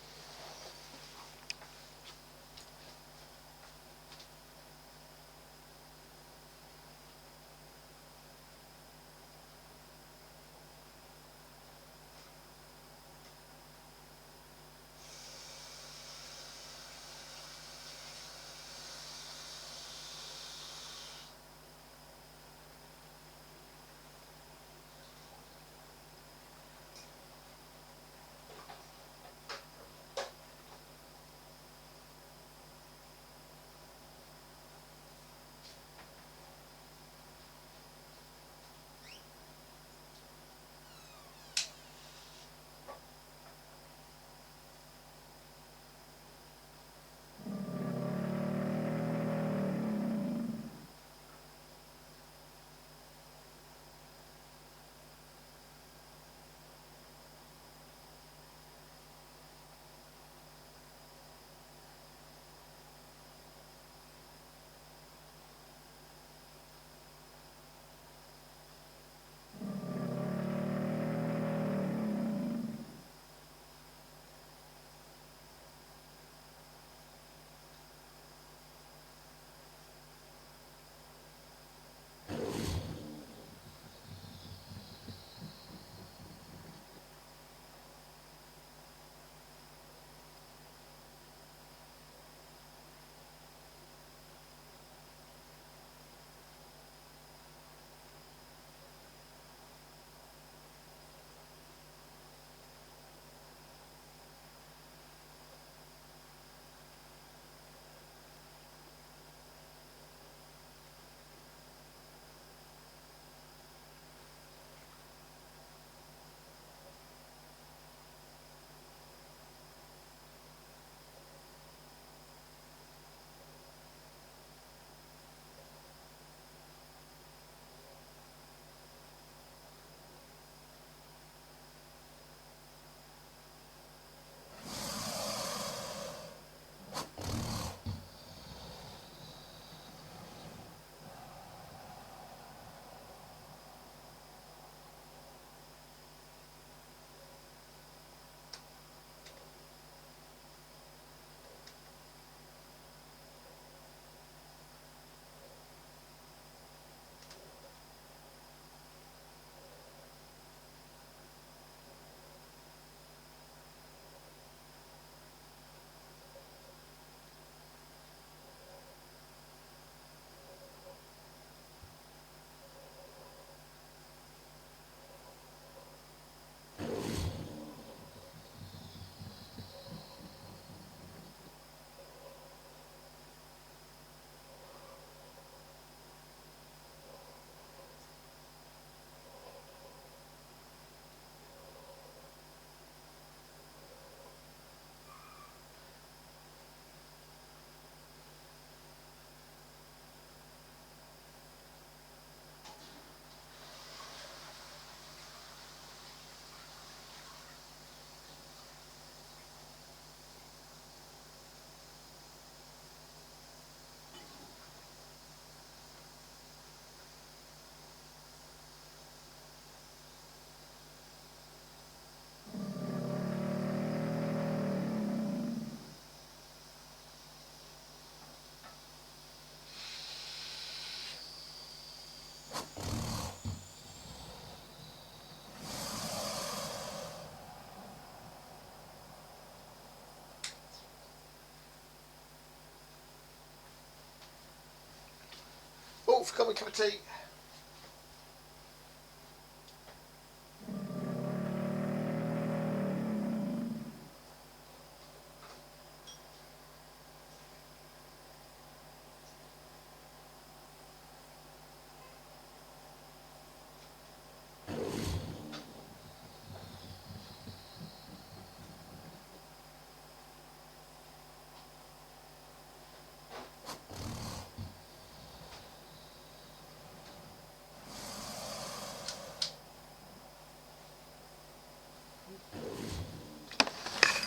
Oh, forgot my cup of tea.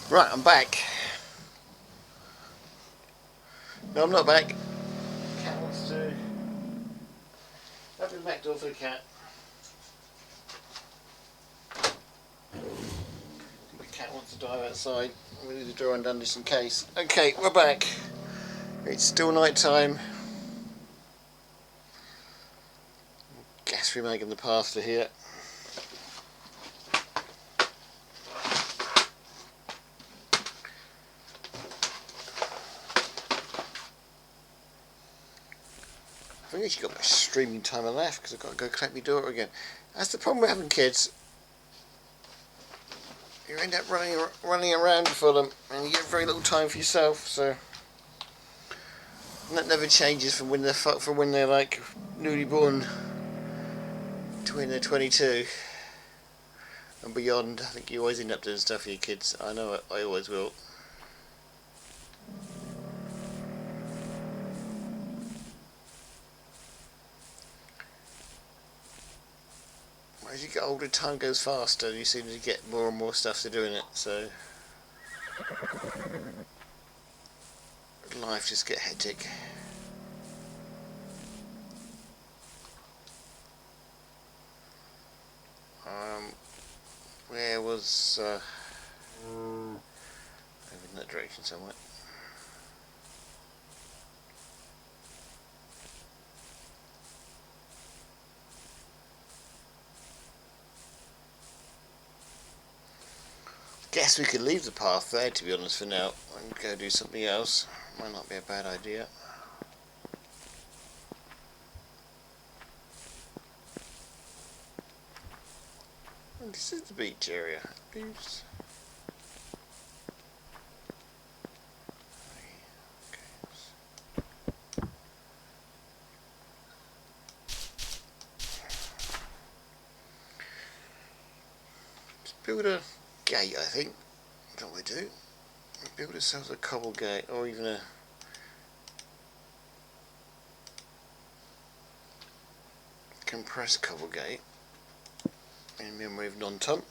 Right, I'm back. No, I'm not back. Cat wants to open the back door for the cat. The cat wants to dive outside. We need the door undone just in case. Okay, we're back. It's still night time. Gas remaking the path to here. I've only actually got my streaming timer left because I've got to go collect my daughter again. That's the problem with having kids. You end up running around for them, and you get very little time for yourself. So and that never changes from when they're like newly born to when they're 22 and beyond. I think you always end up doing stuff for your kids. I know I always will. As you get older, time goes faster, and you seem to get more and more stuff to do in it. So life just get hectic. Where was over in that direction somewhere. Guess we could leave the path there, to be honest, for now, and go do something else. Might not be a bad idea. And this is the beach area. Oops. Let's build a gate, I think. That's what we do. Build ourselves a cobble gate, or even a compressed cobble gate in memory of non-tump.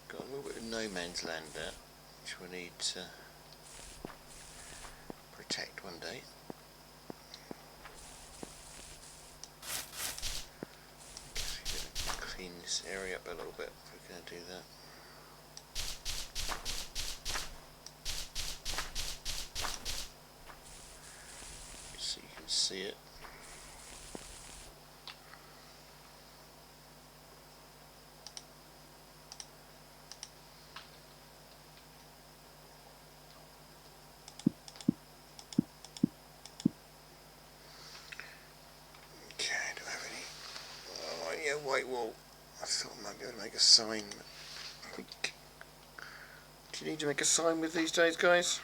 Got a little bit of no man's land there, which we need to protect one day. Clean this area up a little bit if we're going to do that. So you can see it. White wall. I thought I might be able to make a sign. Do you need to make a sign with these days, guys?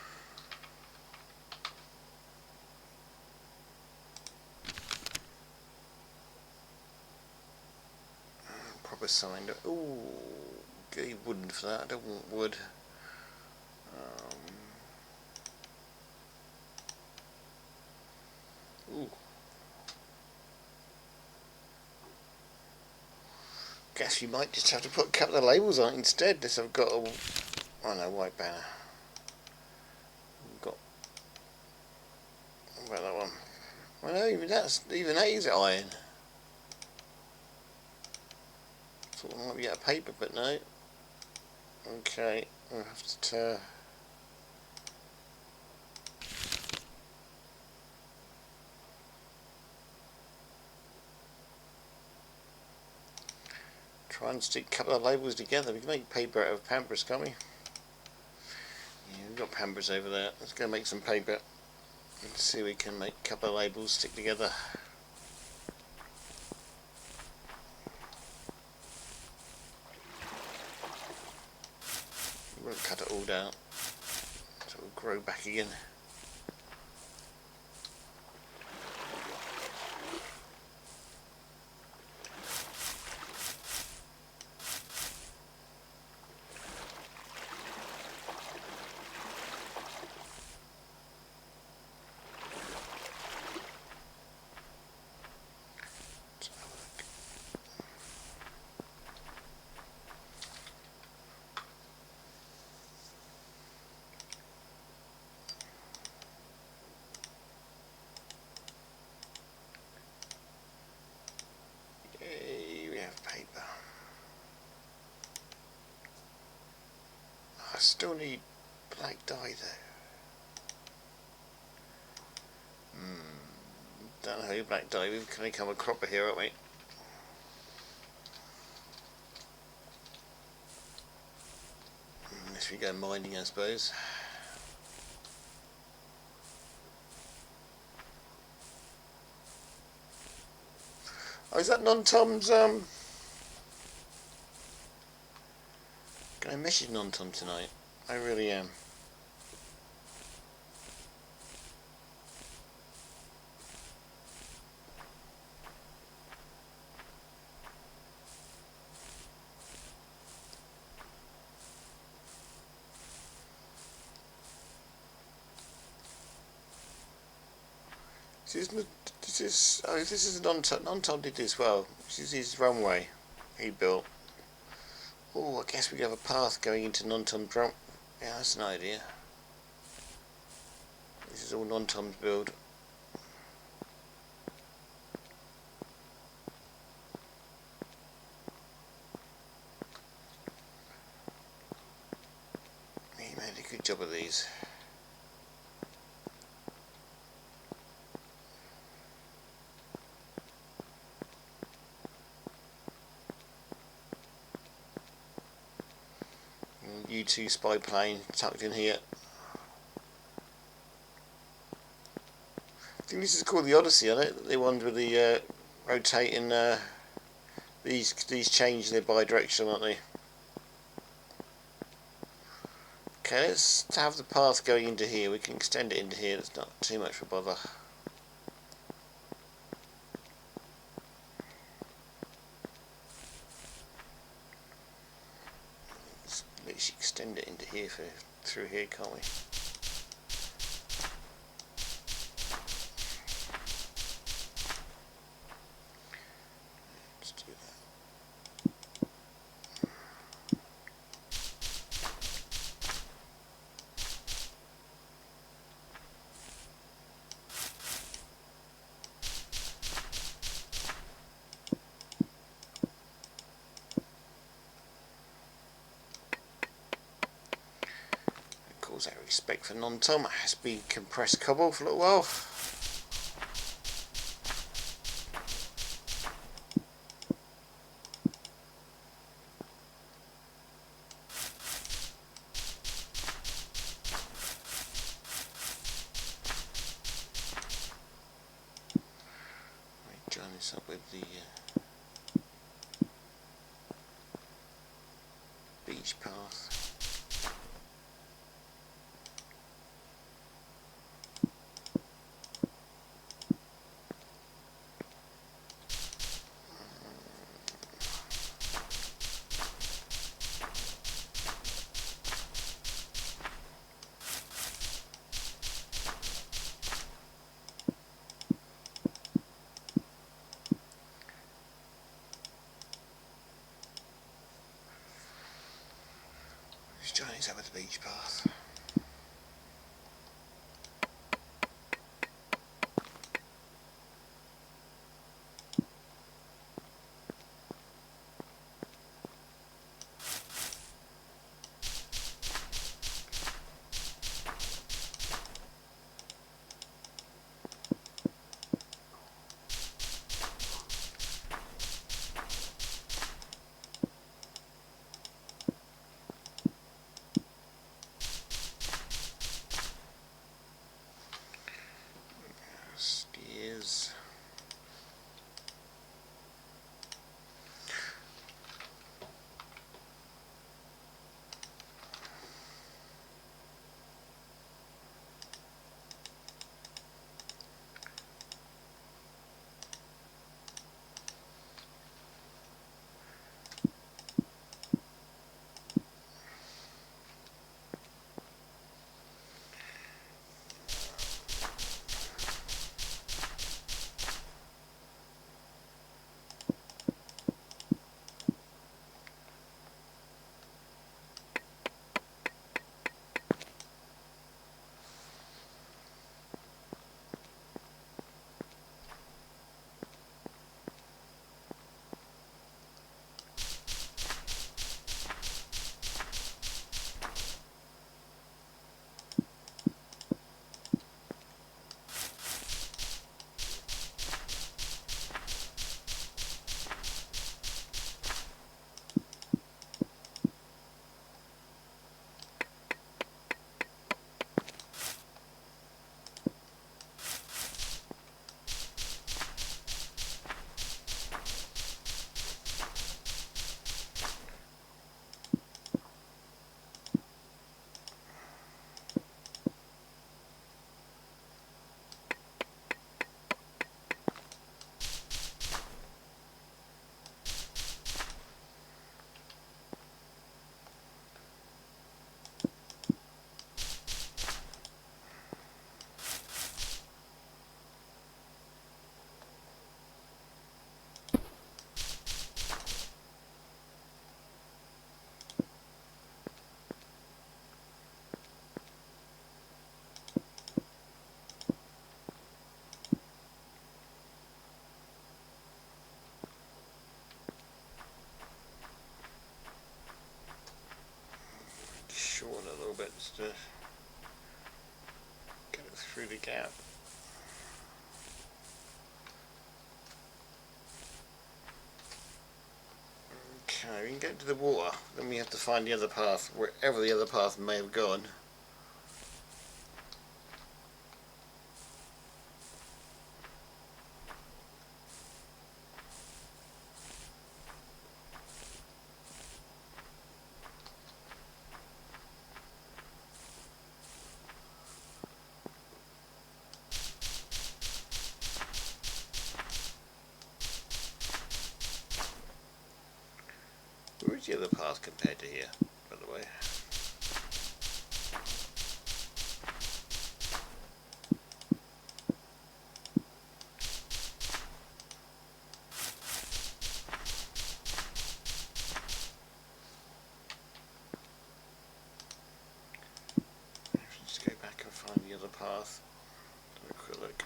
Proper sign. Ooh, get wooden for that. I don't want wood. Ooh. Guess you might just have to put a couple of labels on it instead. This I've got a, oh no, white banner. I've got, what about that one? Well no, even that is iron. Thought I might be out of paper, but no. Okay, I'll have to try and stick a couple of labels together. We can make paper out of Pampers, can't we? Yeah, we've got Pampers over there. Let's go make some paper and see if we can make a couple of labels stick together. We won't cut it all down, so it'll grow back again. We have paper. I still need black dye though. Don't know how you black dye. We've kind of become a cropper here, aren't we? Unless we go mining, I suppose. Oh, is that Non-Tom's, Can I message Non-Tom tonight? I really am. This is Non-Tom. Non-Tom did this well. This is his runway he built. Oh, I guess we have a path going into Non-Tom's run. Yeah, that's an idea. This is all Non-Tom's build. He made a good job of these. U2 spy plane tucked in here. I think this is called the Odyssey, isn't it? The ones with the rotating. These change their bi-direction, aren't they? Okay, let's have the path going into here. We can extend it into here. It's not too much of a bother. Let's literally extend it into here through here, can't we? Let's do that. Out of respect for Non-Tom, it has been compressed cobble for a little while. Let me join this up with the beach path. Just join this up with the beach path. just to get it through the gap. Okay, we can get to the water, then we have to find the other path, wherever the other path may have gone. Where is the other path compared to here, by the way? Let's go back and find the other path. Have a quick look.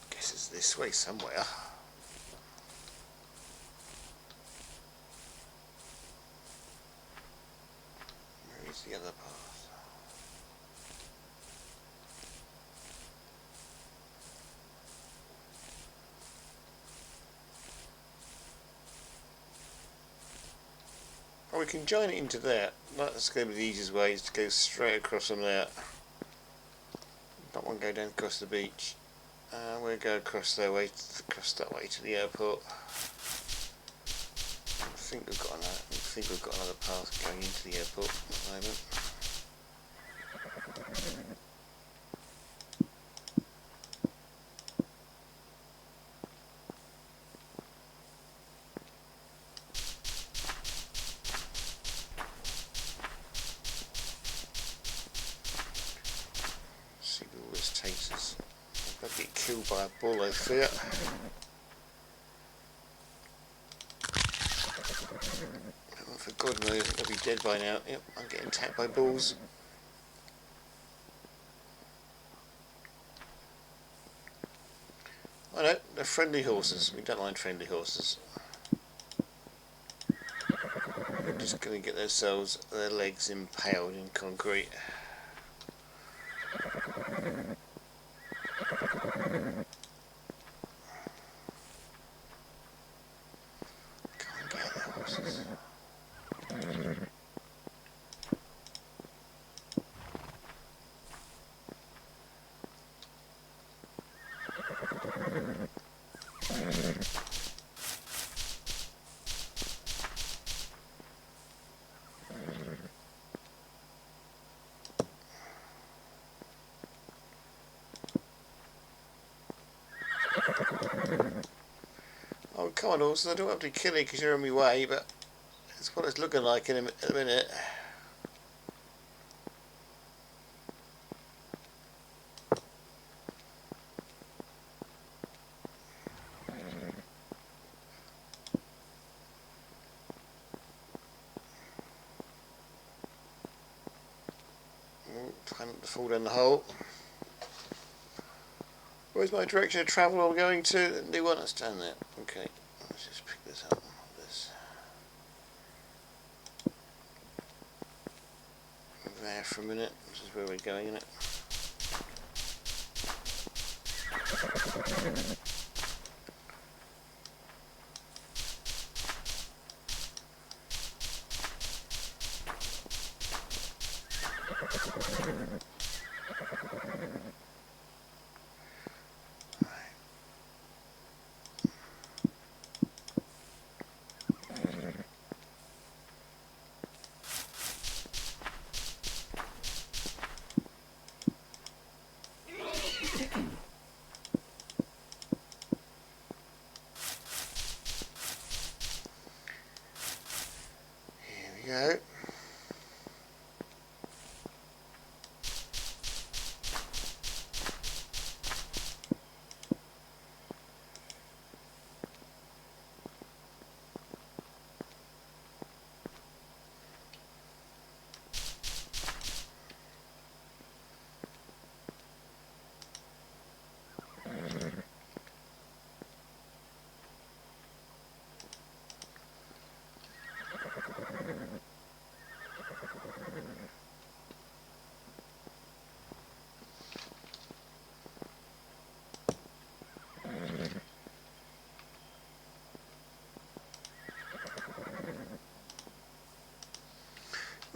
Guess it's this way somewhere. Where is the other path? Oh, we can join it into there. That's going to be the easiest way, is to go straight across from there. Not one go down across the beach. We'll go across that way to the airport. I think we've got another path going into the airport at the moment. See where this takes us. I'm going to get killed by a bull, I fear. Oh, for God knows, I'll be dead by now. Yep, I'm getting attacked by bulls. I know, they're friendly horses. We don't mind friendly horses. They're just going to get their legs impaled in concrete. Can't get the horses. Oh, come on, horses, I don't have to kill you because you're in my way, but that's what it's looking like in a minute. Trying not to fall down the hole. Where's my direction of travel I'm going to? Do you understand that? Okay, let's just pick this up. This there for a minute. This is where we're going, isn't it? Here we go.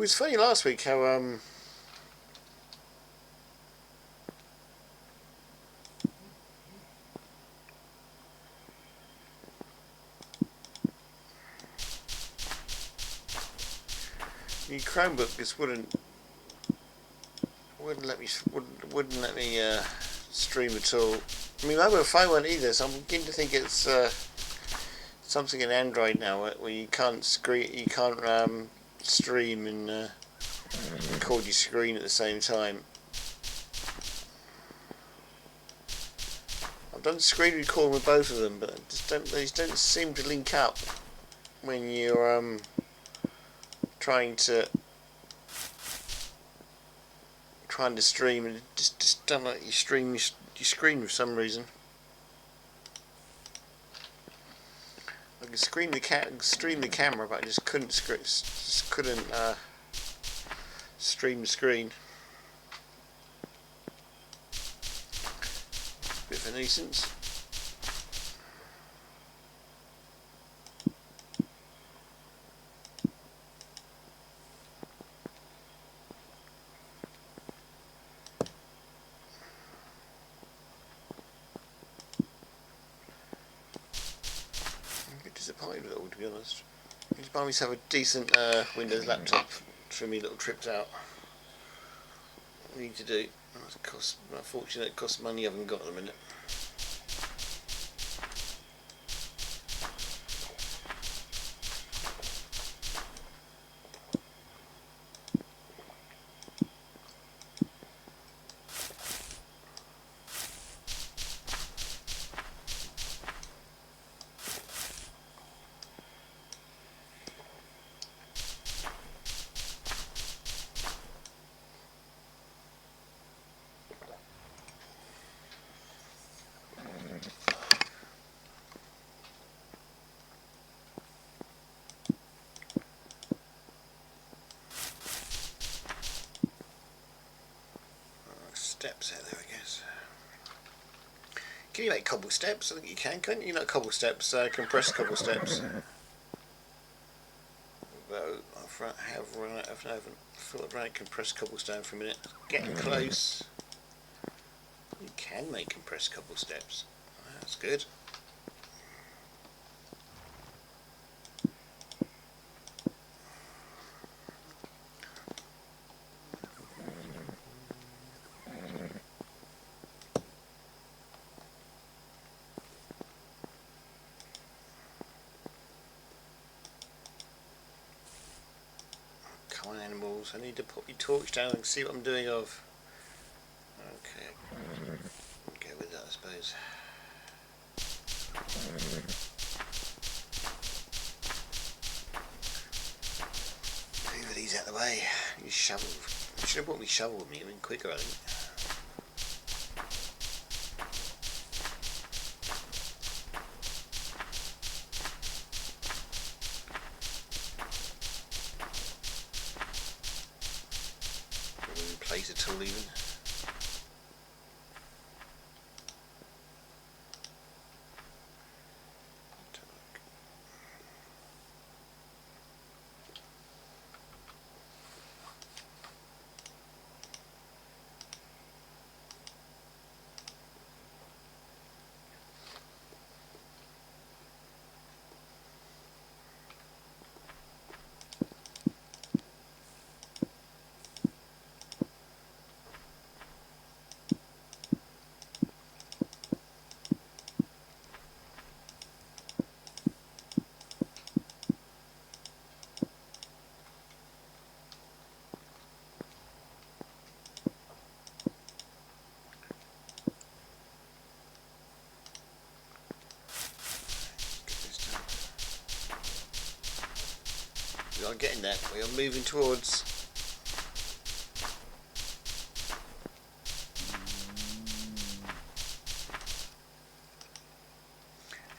was funny last week how the Chromebook just wouldn't let me stream at all. I mean, mobile phone won't either, so I'm beginning to think it's something in Android now where you can't stream and record your screen at the same time. I've done screen recording with both of them, but they just don't seem to link up when you're trying to stream, and it just don't let you stream your screen for some reason. I could stream the camera, but I just couldn't stream the screen. Bit of a nuisance. Disappointed with it all, to be honest. I just buy myself a decent Windows laptop for me little trips out. What I need to do. Unfortunately, it costs money I haven't got at the minute. Steps out there, I guess. Can you make cobble steps? I think you can, can't you? Not cobble steps, compressed cobble steps. Though I haven't run out compressed cobblestone for a minute. Getting close. You can make compressed cobble steps. That's good. Come on, animals, I need to put my torch down and see what I'm doing of. Okay. Go with that, I suppose. Move these out of the way. You shovel. I should have brought me shovel with me, I mean quicker, I think. Place a tool even. We are getting there. We are moving towards.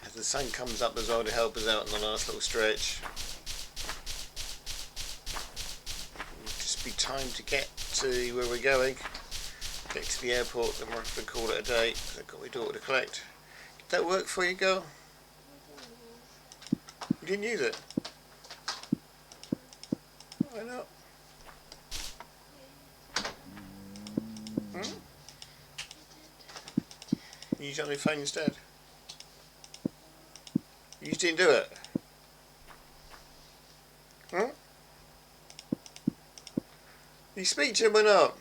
As the sun comes up as well to help us out in the last little stretch. It'll just be time to get to where we're going. Get to the airport, then we'll have to call it a day. I've got my daughter to collect. Did that work for you, girl? You didn't use it? Why not? You use it on your phone instead. You just didn't do it. Huh? You speak to him or not?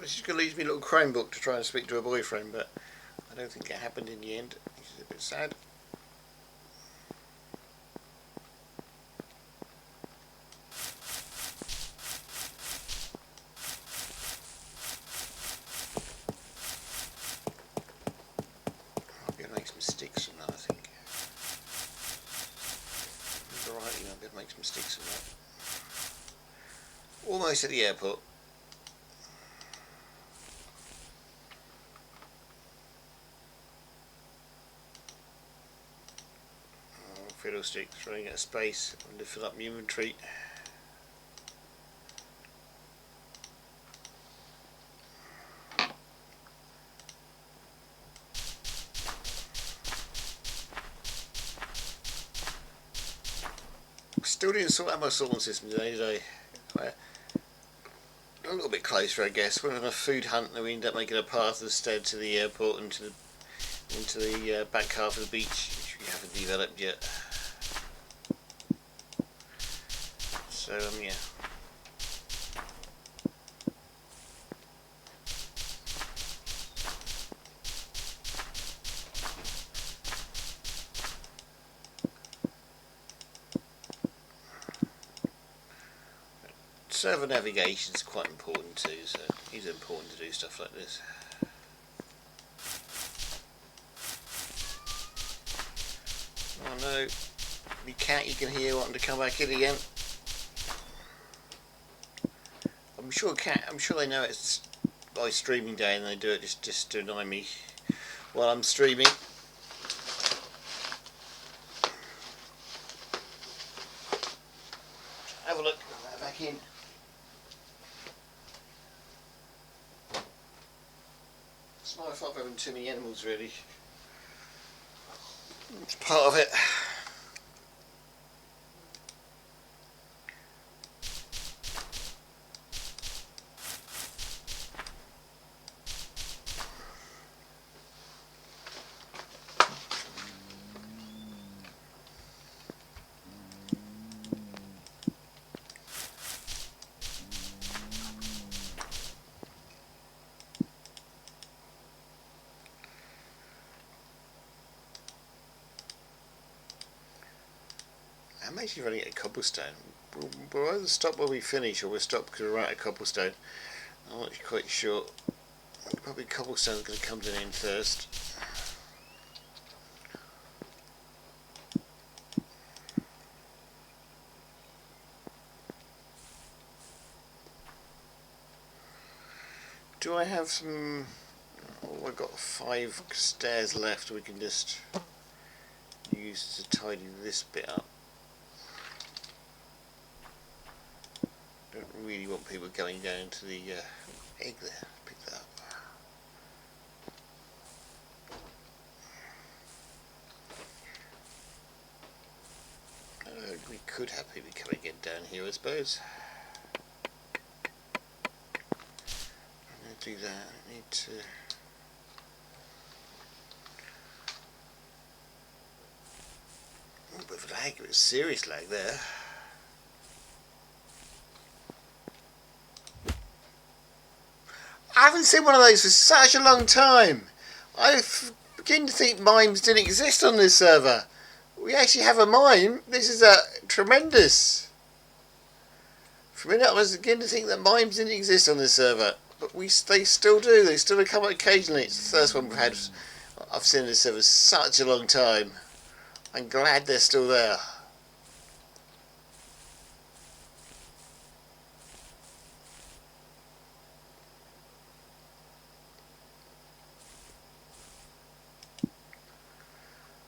She's going to use me a little chromebook to try and speak to her boyfriend, but I don't think it happened in the end. She's a bit sad. I'll be able to make some sticks from that, I think. Alright, I'll be able to make some sticks from that. Almost at the airport. Fiddlesticks, running out of space. I'm going to fill up my inventory. Still didn't sort out my sorting system today, did I? A little bit closer, I guess. Went on a food hunt and we ended up making a path instead to the airport and into the back half of the beach, which we haven't developed yet. So yeah. Server navigation is quite important too, so it's important to do stuff like this. Oh no, my cat, you can hear, wanting to come back in again. I'm sure they know it's by streaming day and they do it just to annoy me while I'm streaming. Have a look, back in. It's my fault for having too many animals, really. It's part of it. I'm actually running out of cobblestone. We'll either stop where we finish or we'll stop because we're out of cobblestone. I'm not quite sure. Probably cobblestone's going to come to an end first. Do I have some... Oh, I've got 5 stairs left we can just use to tidy this bit up. Don't really want people going down to the egg there. Pick that up. We could have people coming in down here, I suppose. I'm going to do that. I need to... Oh, a bit of lag. It was serious lag there. I haven't seen one of those for such a long time. I begin to think mimes didn't exist on this server. We actually have a mime. This is tremendous. For a minute I was beginning to think that mimes didn't exist on this server. But they still do. They still come up occasionally. It's the first one I've seen on this server for such a long time. I'm glad they're still there.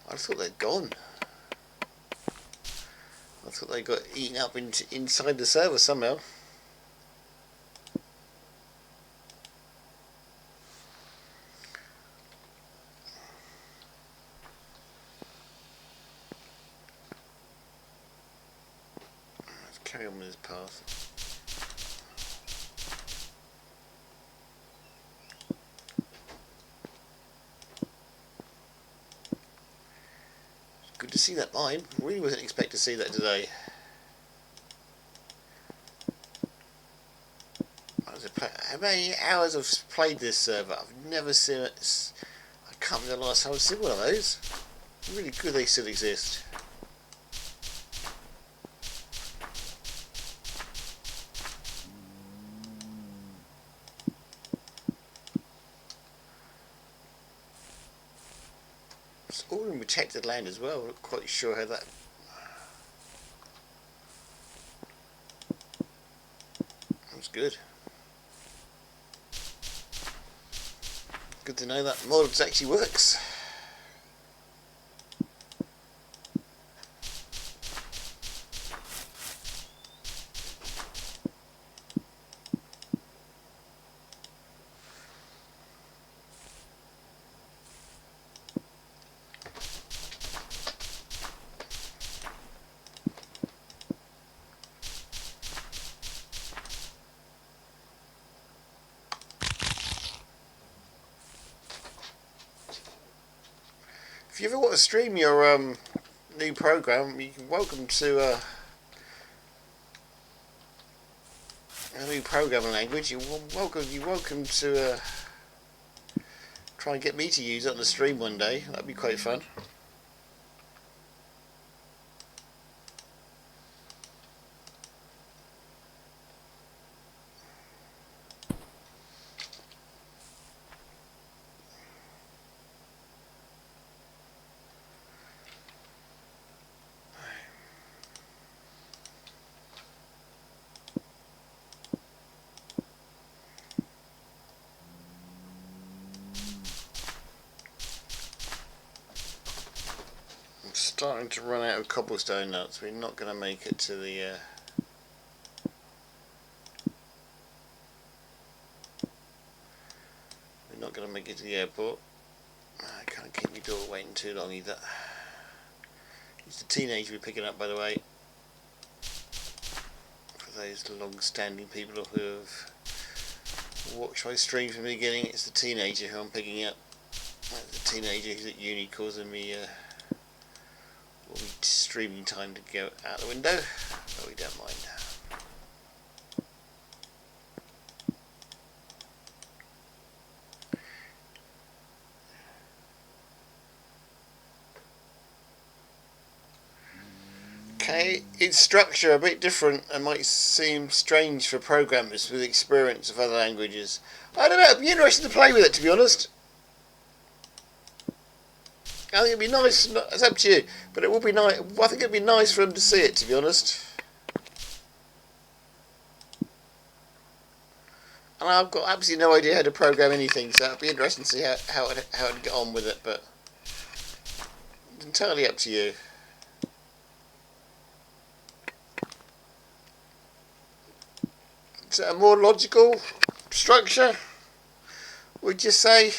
I thought they'd gone. I thought they got eaten up inside the server somehow. carry on with this path. Good to see that line. Really wasn't expect to see that today. How many hours I've played this server? I've never seen it. I can't remember the last time I've seen one of those. Really good they still exist. It's all in protected land as well. I'm not quite sure how that. That's good. Good to know that mod actually works. If you ever want to stream your new program, you're welcome to a new programming language. You're welcome to try and get me to use it on the stream one day. That'd be quite fun. Starting to run out of cobblestone nuts. We're not going to make it to the we're not going to make it to the airport. I can't keep my daughter waiting too long either. It's a teenager we're picking up, by the way, for those long-standing people who have watched my stream from the beginning. It's the teenager who I'm picking up. The teenager who's at uni causing me all the streaming time to go out the window, but we don't mind. Okay, its structure a bit different and might seem strange for programmers with experience of other languages. I don't know, it'd be interesting to play with it, to be honest. I think it'd be nice. It's up to you, but it would be nice. I think it'd be nice for them to see it, to be honest. And I've got absolutely no idea how to program anything, so it'd be interesting to see how it'd get on with it. But it's entirely up to you. Is it a more logical structure, would you say?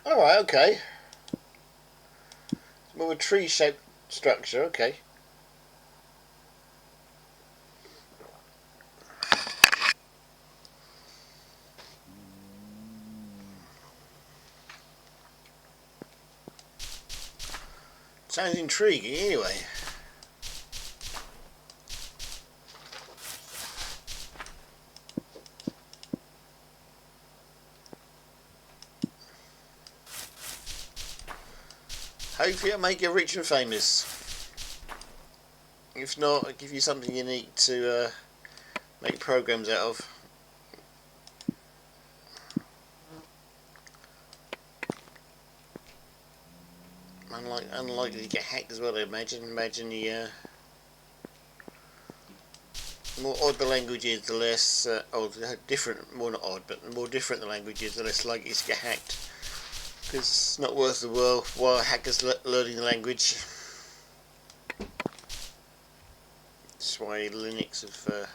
Alright, okay. It's more of a tree-shaped structure, okay. Sounds intriguing anyway. Hopefully it'll make you rich and famous. If not, I'll give you something unique to make programs out of. Unlikely to get hacked as well, I imagine. Imagine the The more odd the language is, the less different, more not odd, but the more different the language is, the less likely it's to get hacked. Because it's not worth the while hackers learning the language. That's why Linux have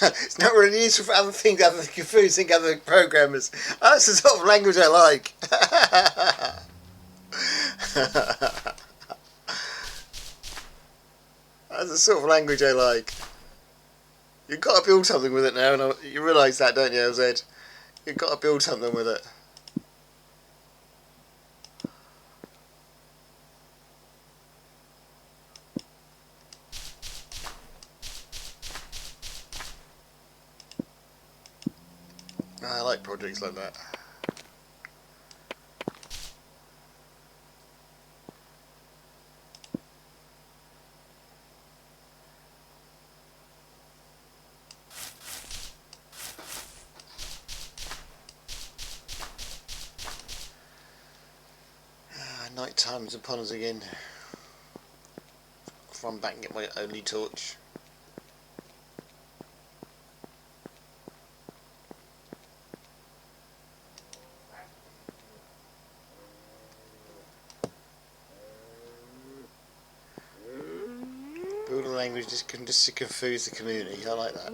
it's not really useful for other things other than confusing other programmers. That's the sort of language I like. That's the sort of language I like. You've got to build something with it now, and you realise that, don't you, LZ? You've got to build something with it. I like projects like that. Night time's upon us again. Run back and get my only torch. Build a language just to confuse the community. I like that.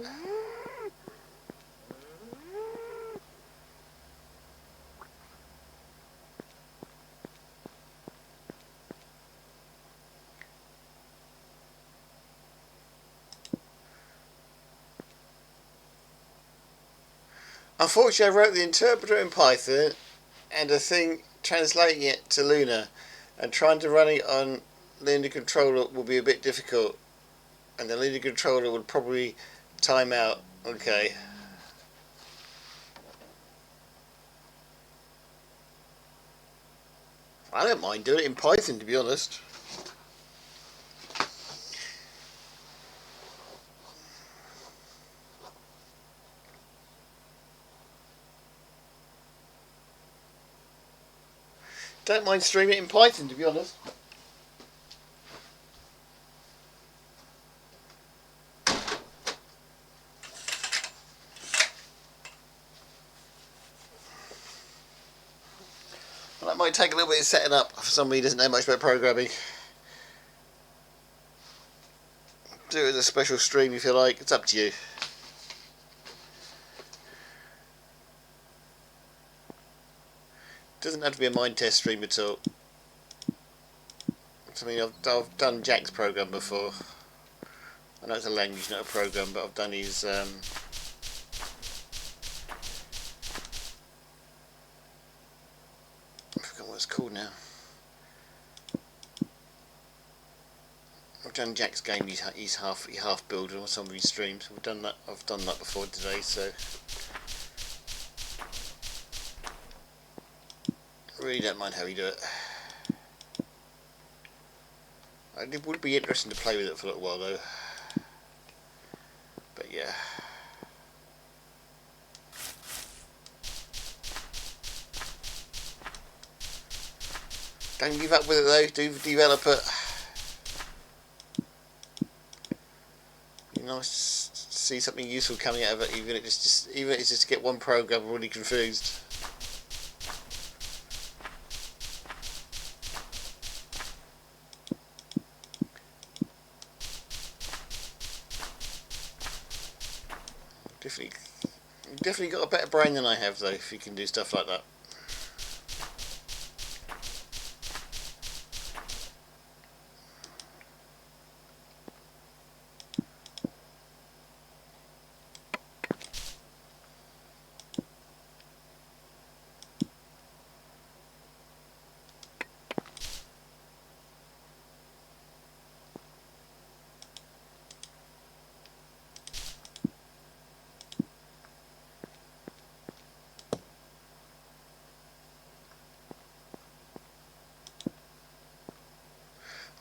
Unfortunately, I wrote the interpreter in Python and a thing translating it to Luna, and trying to run it on Luna controller will be a bit difficult, and the Luna controller would probably time out. Okay. I don't mind doing it in Python, to be honest. Don't mind streaming it in Python, to be honest. Well, that might take a little bit of setting up for somebody who doesn't know much about programming. Do it as a special stream if you like, it's up to you. Doesn't have to be a minetest stream at all. I mean, I've done Jack's program before. I know it's a language, not a program, but I've done his I forgot what it's called now. I've done Jack's game. He's half builder on some of his streams. I've done that before today, so I really don't mind how you do it. It would be interesting to play with it for a little while though. But yeah. Don't give up with it though, do develop it. Be nice to see something useful coming out of it, even if it's just to get one program really confused. Definitely got a better brain than I have though, if you can do stuff like that.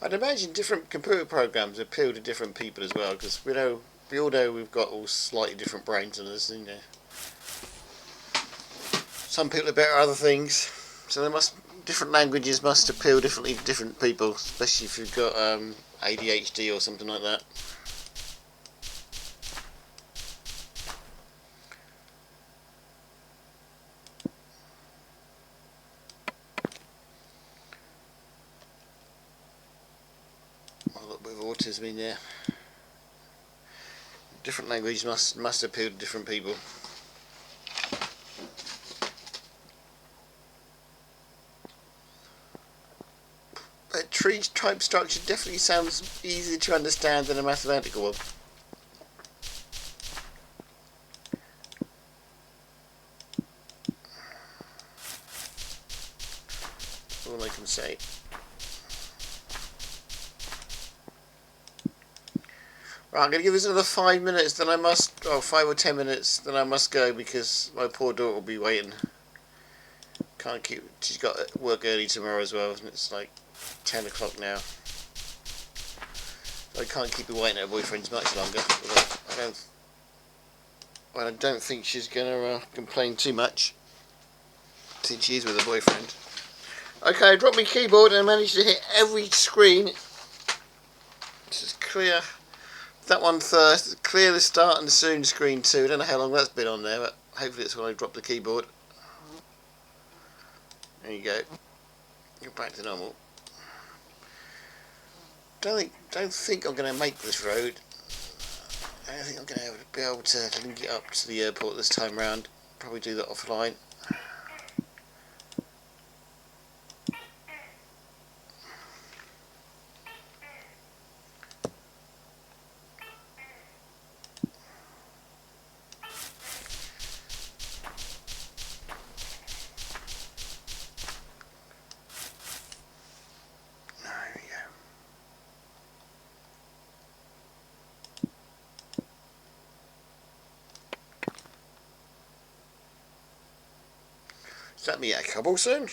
I'd imagine different computer programs appeal to different people as well, because we all know we've got all slightly different brains than us, you know. Some people are better at other things, so different languages must appeal differently to different people, especially if you've got ADHD or something like that. A little bit of autism in there. Different languages must appeal to different people. A tree type structure definitely sounds easier to understand than a mathematical one. That's all I can say. Right, I'm going to give this another 5 minutes, then I must, 5 or 10 minutes, then I must go because my poor daughter will be waiting. Can't keep, she's got work early tomorrow as well, and it's like 10 o'clock now. So I can't keep her waiting at her boyfriend's much longer. I don't think she's going to complain too much, since she is with her boyfriend. Okay, I dropped my keyboard and I managed to hit every screen. Just clear that one first, clear the start and the soon screen too. I don't know how long that's been on there, but hopefully it's when I drop the keyboard. There you go. You're back to normal. Don't think I'm going to make this road. I don't think I'm going to be able to link it up to the airport this time round. Probably do that offline. Is that me at a cobble soon?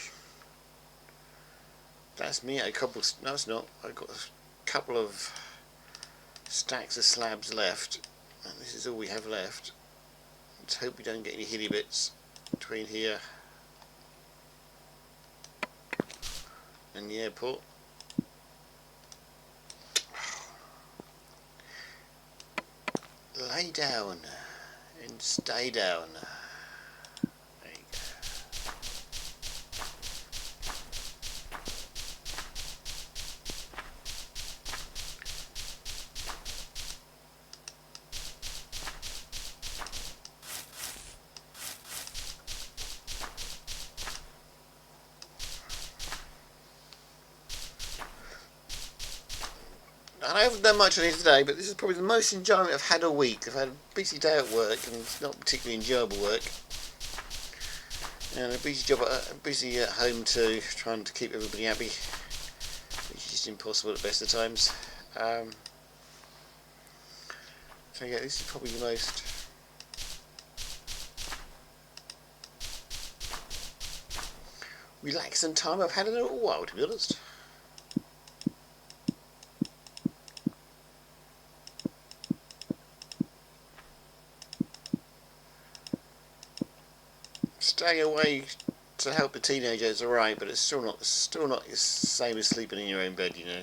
That's me at a cobble. No, it's not. I've got a couple of stacks of slabs left, and this is all we have left. Let's hope we don't get any hilly bits between here and the airport. Lay down and stay down. There you go. I haven't done much on it today, but this is probably the most enjoyment I've had all week. I've had a busy day at work, and it's not particularly enjoyable work, and a busy at home too, trying to keep everybody happy, which is just impossible at the best of times. So yeah, this is probably the most relaxing time I've had in a little while, to be honest. Staying away to help a teenager is alright, but it's still not the same as sleeping in your own bed, you know.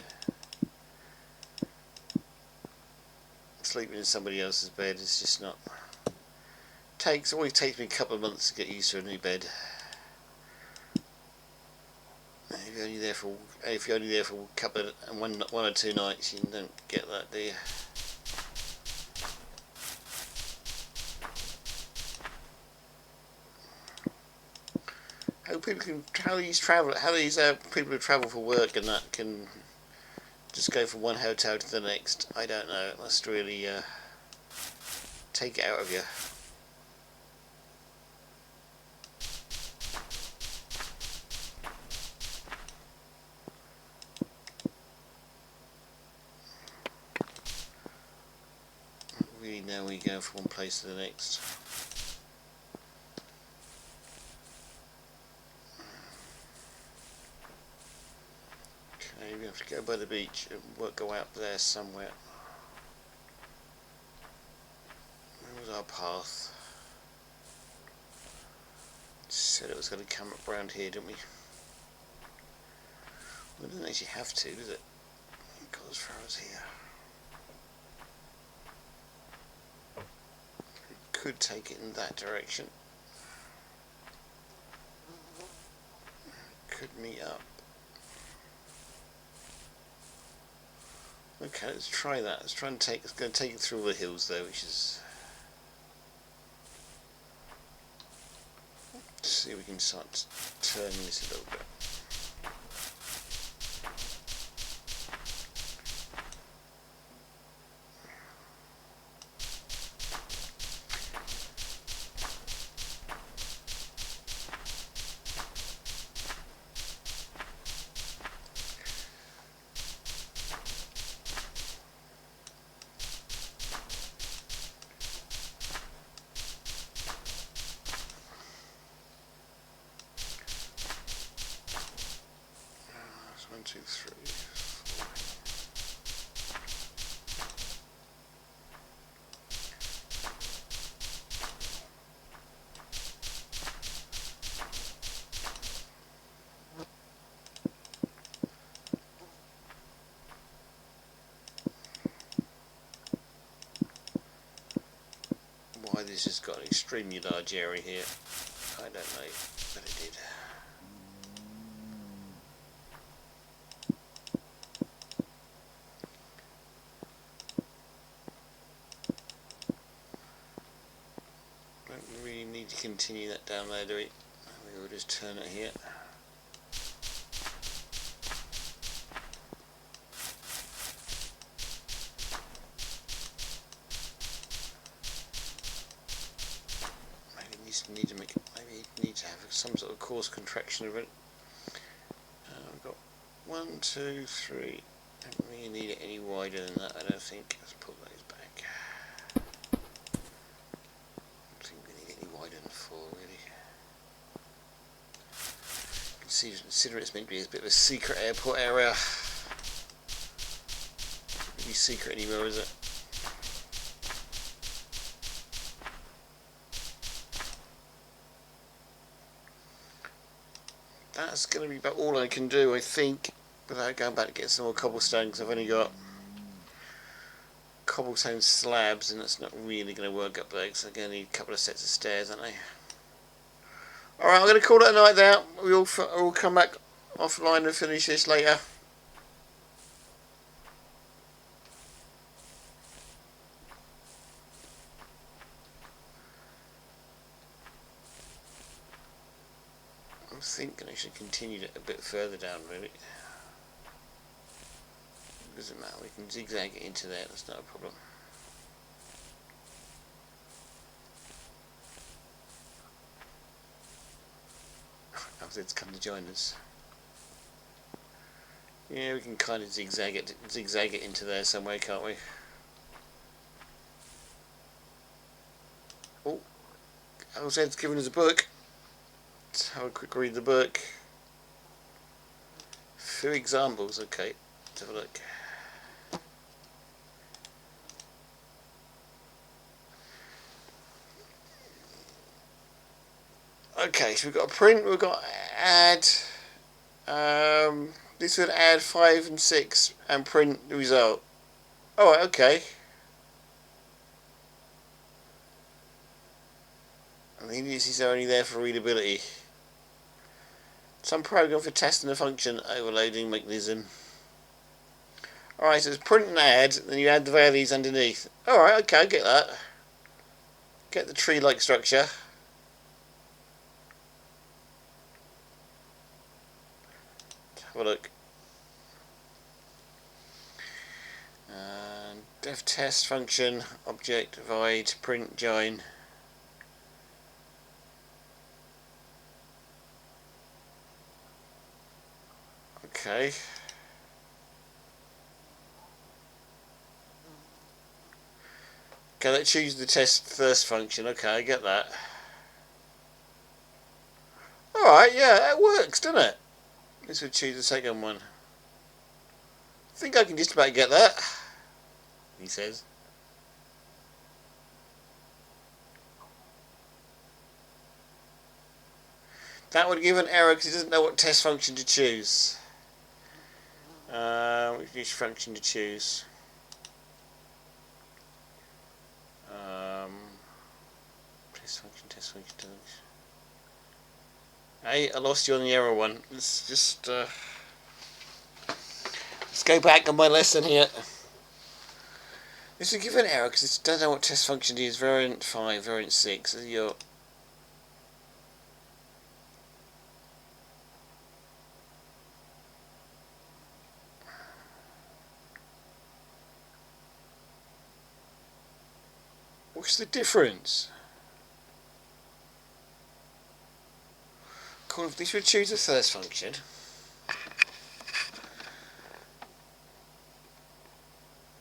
Sleeping in somebody else's bed is just not. Always takes me a couple of months to get used to a new bed. If you're only there for a couple of one or two nights, you don't get that, do you? How these people who travel for work and that can just go from one hotel to the next, I don't know. It must really take it out of you. Really, now we go from one place to the next. Okay, we have to go by the beach and go out there somewhere. Where was our path? said it was going to come up round here, didn't we? Well, it doesn't actually have to, does it? It goes as far as here. It could take it in that direction. Could meet up. Okay, let's try that. Let's try and take. It's going to take it through all the hills though, which is. Let's see if we can start turning this a little bit. One, two, three, four. Why this has got an extremely large area here, I don't know, but it did. Don't really need to continue that down there, do we? We will just turn it here. Need to make it, maybe need to have some sort of course contraction of it. I've got 1, 2, 3. Don't really need it any wider than that, I don't think. Let's put those back. I don't think we need it any wider than 4, really. Consider it's meant to be a bit of a secret airport area. Not really secret anymore, is it? That's going to be about all I can do, I think, without going back to get some more cobblestone, because I've only got cobblestone slabs, and that's not really going to work up there, because I'm going to need a couple of sets of stairs, aren't I? Alright, I'm going to call it a night there. We'll come back offline and finish this later. I'm thinking I should continue it a bit further down, really. It doesn't matter, we can zigzag it into there, that's not a problem. Alfred's come to join us. Yeah, we can kind of zigzag it into there somewhere, can't we? Oh, Alfred's given us a book. Let's have a quick read the book. Few examples, okay. Let's have a look. Okay, so we've got a print, we've got add. This would add 5 and 6 and print the result. Oh, okay. I think this is only there for readability. Some program for testing the function overloading mechanism. Alright, so it's print and add, then you add the values underneath. Alright, okay, I get that. Get the tree-like structure. Have a look. Def test function, object, void, print, join. Okay. Okay, let's choose the test first function. Okay, I get that. Alright, yeah, it works, doesn't it? Let's choose the second one. I think I can just about get that, he says. That would give an error because it doesn't know what test function to choose. Which function to choose? Test function, test function, test function. Hey, I lost you on the error one. Let's just let's go back on my lesson here. This will give an error because it doesn't know what test function to use. Variant 5, variant 6. This is your what's the difference? Cool, if this would choose the first function.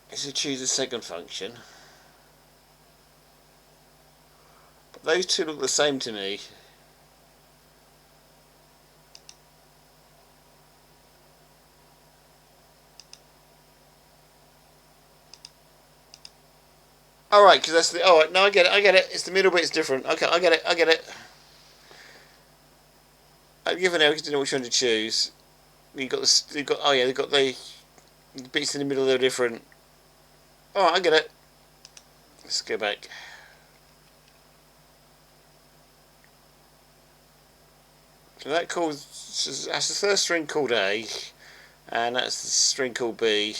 This would choose the second function. But those two look the same to me. Alright, because that's the... Alright, no, I get it. It's the middle bit's different. Okay, I get it. I've given Eric to know which one to choose. They've got the bits in the middle, they're different. Alright, I get it. Let's go back. So that calls, that's the first string called A, and that's the string called B.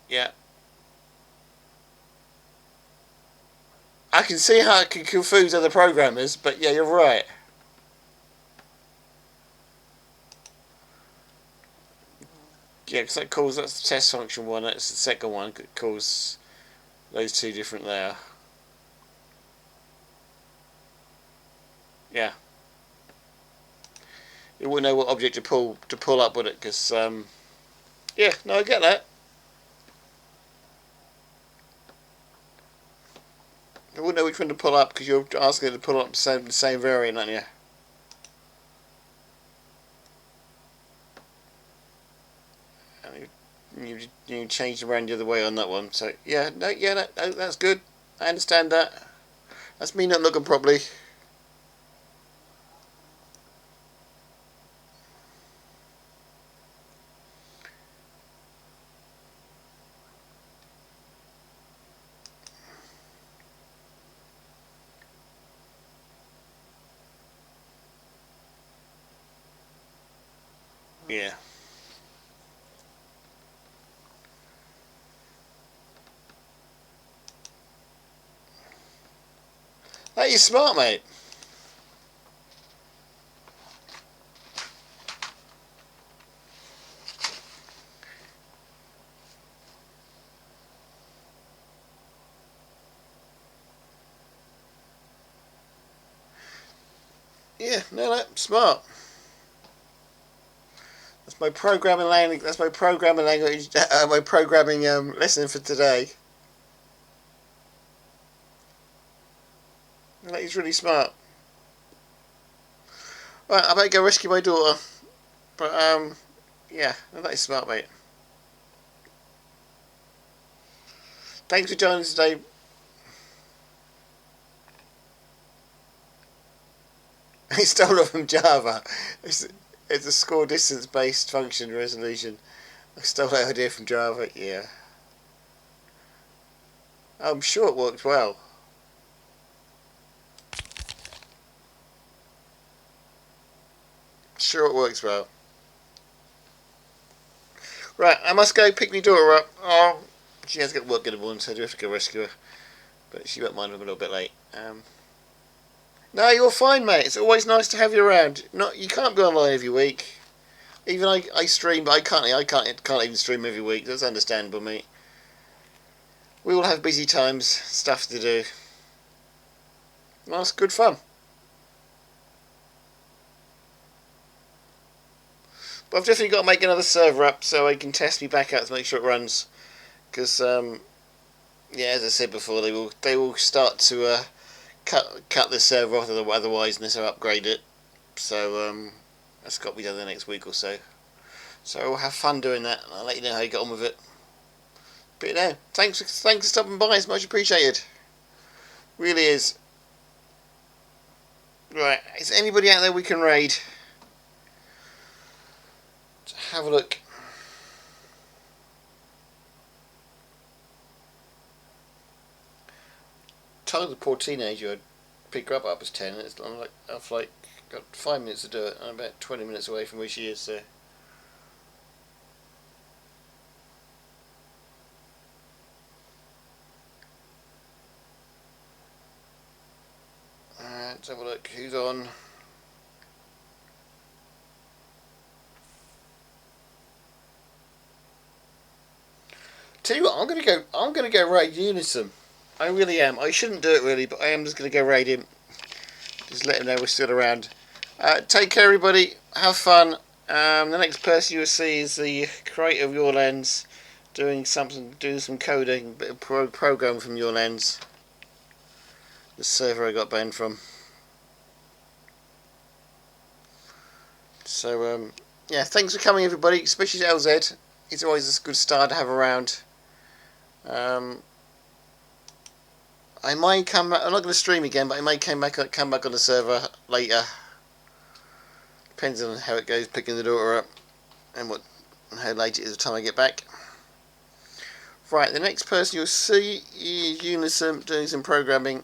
Yeah. I can see how it can confuse other programmers, but yeah, you're right. Yeah, because that's the test function one, that's the second one, that calls those two different there. Yeah. It wouldn't know what object to pull up with it, because, yeah, no, I get that. I wouldn't know which one to pull up because you're asking it to pull up the same variant, aren't you? And you changed around the other way on that one. So yeah, no, that's good. I understand that. That's me not looking properly. Yeah. That is smart, mate. Yeah, no, smart. That's my programming language. That's my programming language. My programming lesson for today. That is really smart. Right, I better go rescue my daughter. But yeah, that is smart, mate. Thanks for joining us today. He stole it from Java. It's a score distance based function resolution. I stole that idea from Java, yeah. I'm sure it worked well. Sure it works well. Right, I must go pick my daughter up. Oh, she has got work in the morning, so I do have to go rescue her. But she won't mind if I'm a little bit late. No, you're fine, mate. It's always nice to have you around. You can't go online every week. Even I stream, but I can't even stream every week. That's understandable, mate. We all have busy times, stuff to do. Well, it's good fun. But I've definitely got to make another server up so I can test me back out to make sure it runs. Because yeah, as I said before, they will start to cut the server off otherwise unless I upgrade it. So that's got to be done the next week or so. So we'll have fun doing that, and I'll let you know how you get on with it. But you know, thanks for stopping by. It's much appreciated. Really is. Right, is anybody out there we can raid? Let's have a look. Told the poor teenager I'd pick her up at 10, and I've like got 5 minutes to do it. I'm about 20 minutes away from where she is, so. Let's have a look. Who's on? Tell you what, I'm gonna go raid Unison. I really am. I shouldn't do it really, but I am just gonna go raid him. Just let him know we're still around. Take care, everybody. Have fun. The next person you'll see is the creator of Your Lens, doing some coding, a bit of program from Your Lens. The server I got banned from. So yeah, thanks for coming, everybody. Especially to LZ. It's always a good star to have around. I might come back. I'm not going to stream again, but I may come back on the server later. Depends on how it goes, picking the daughter up, and how late it is the time I get back. Right, the next person you'll see is Unison doing some programming,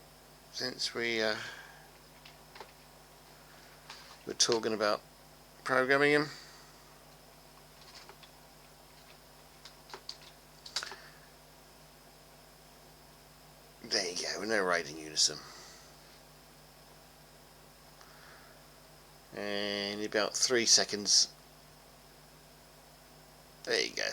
since we were talking about programming him. There you go, we're now raiding Unison. And in about 3 seconds. There you go.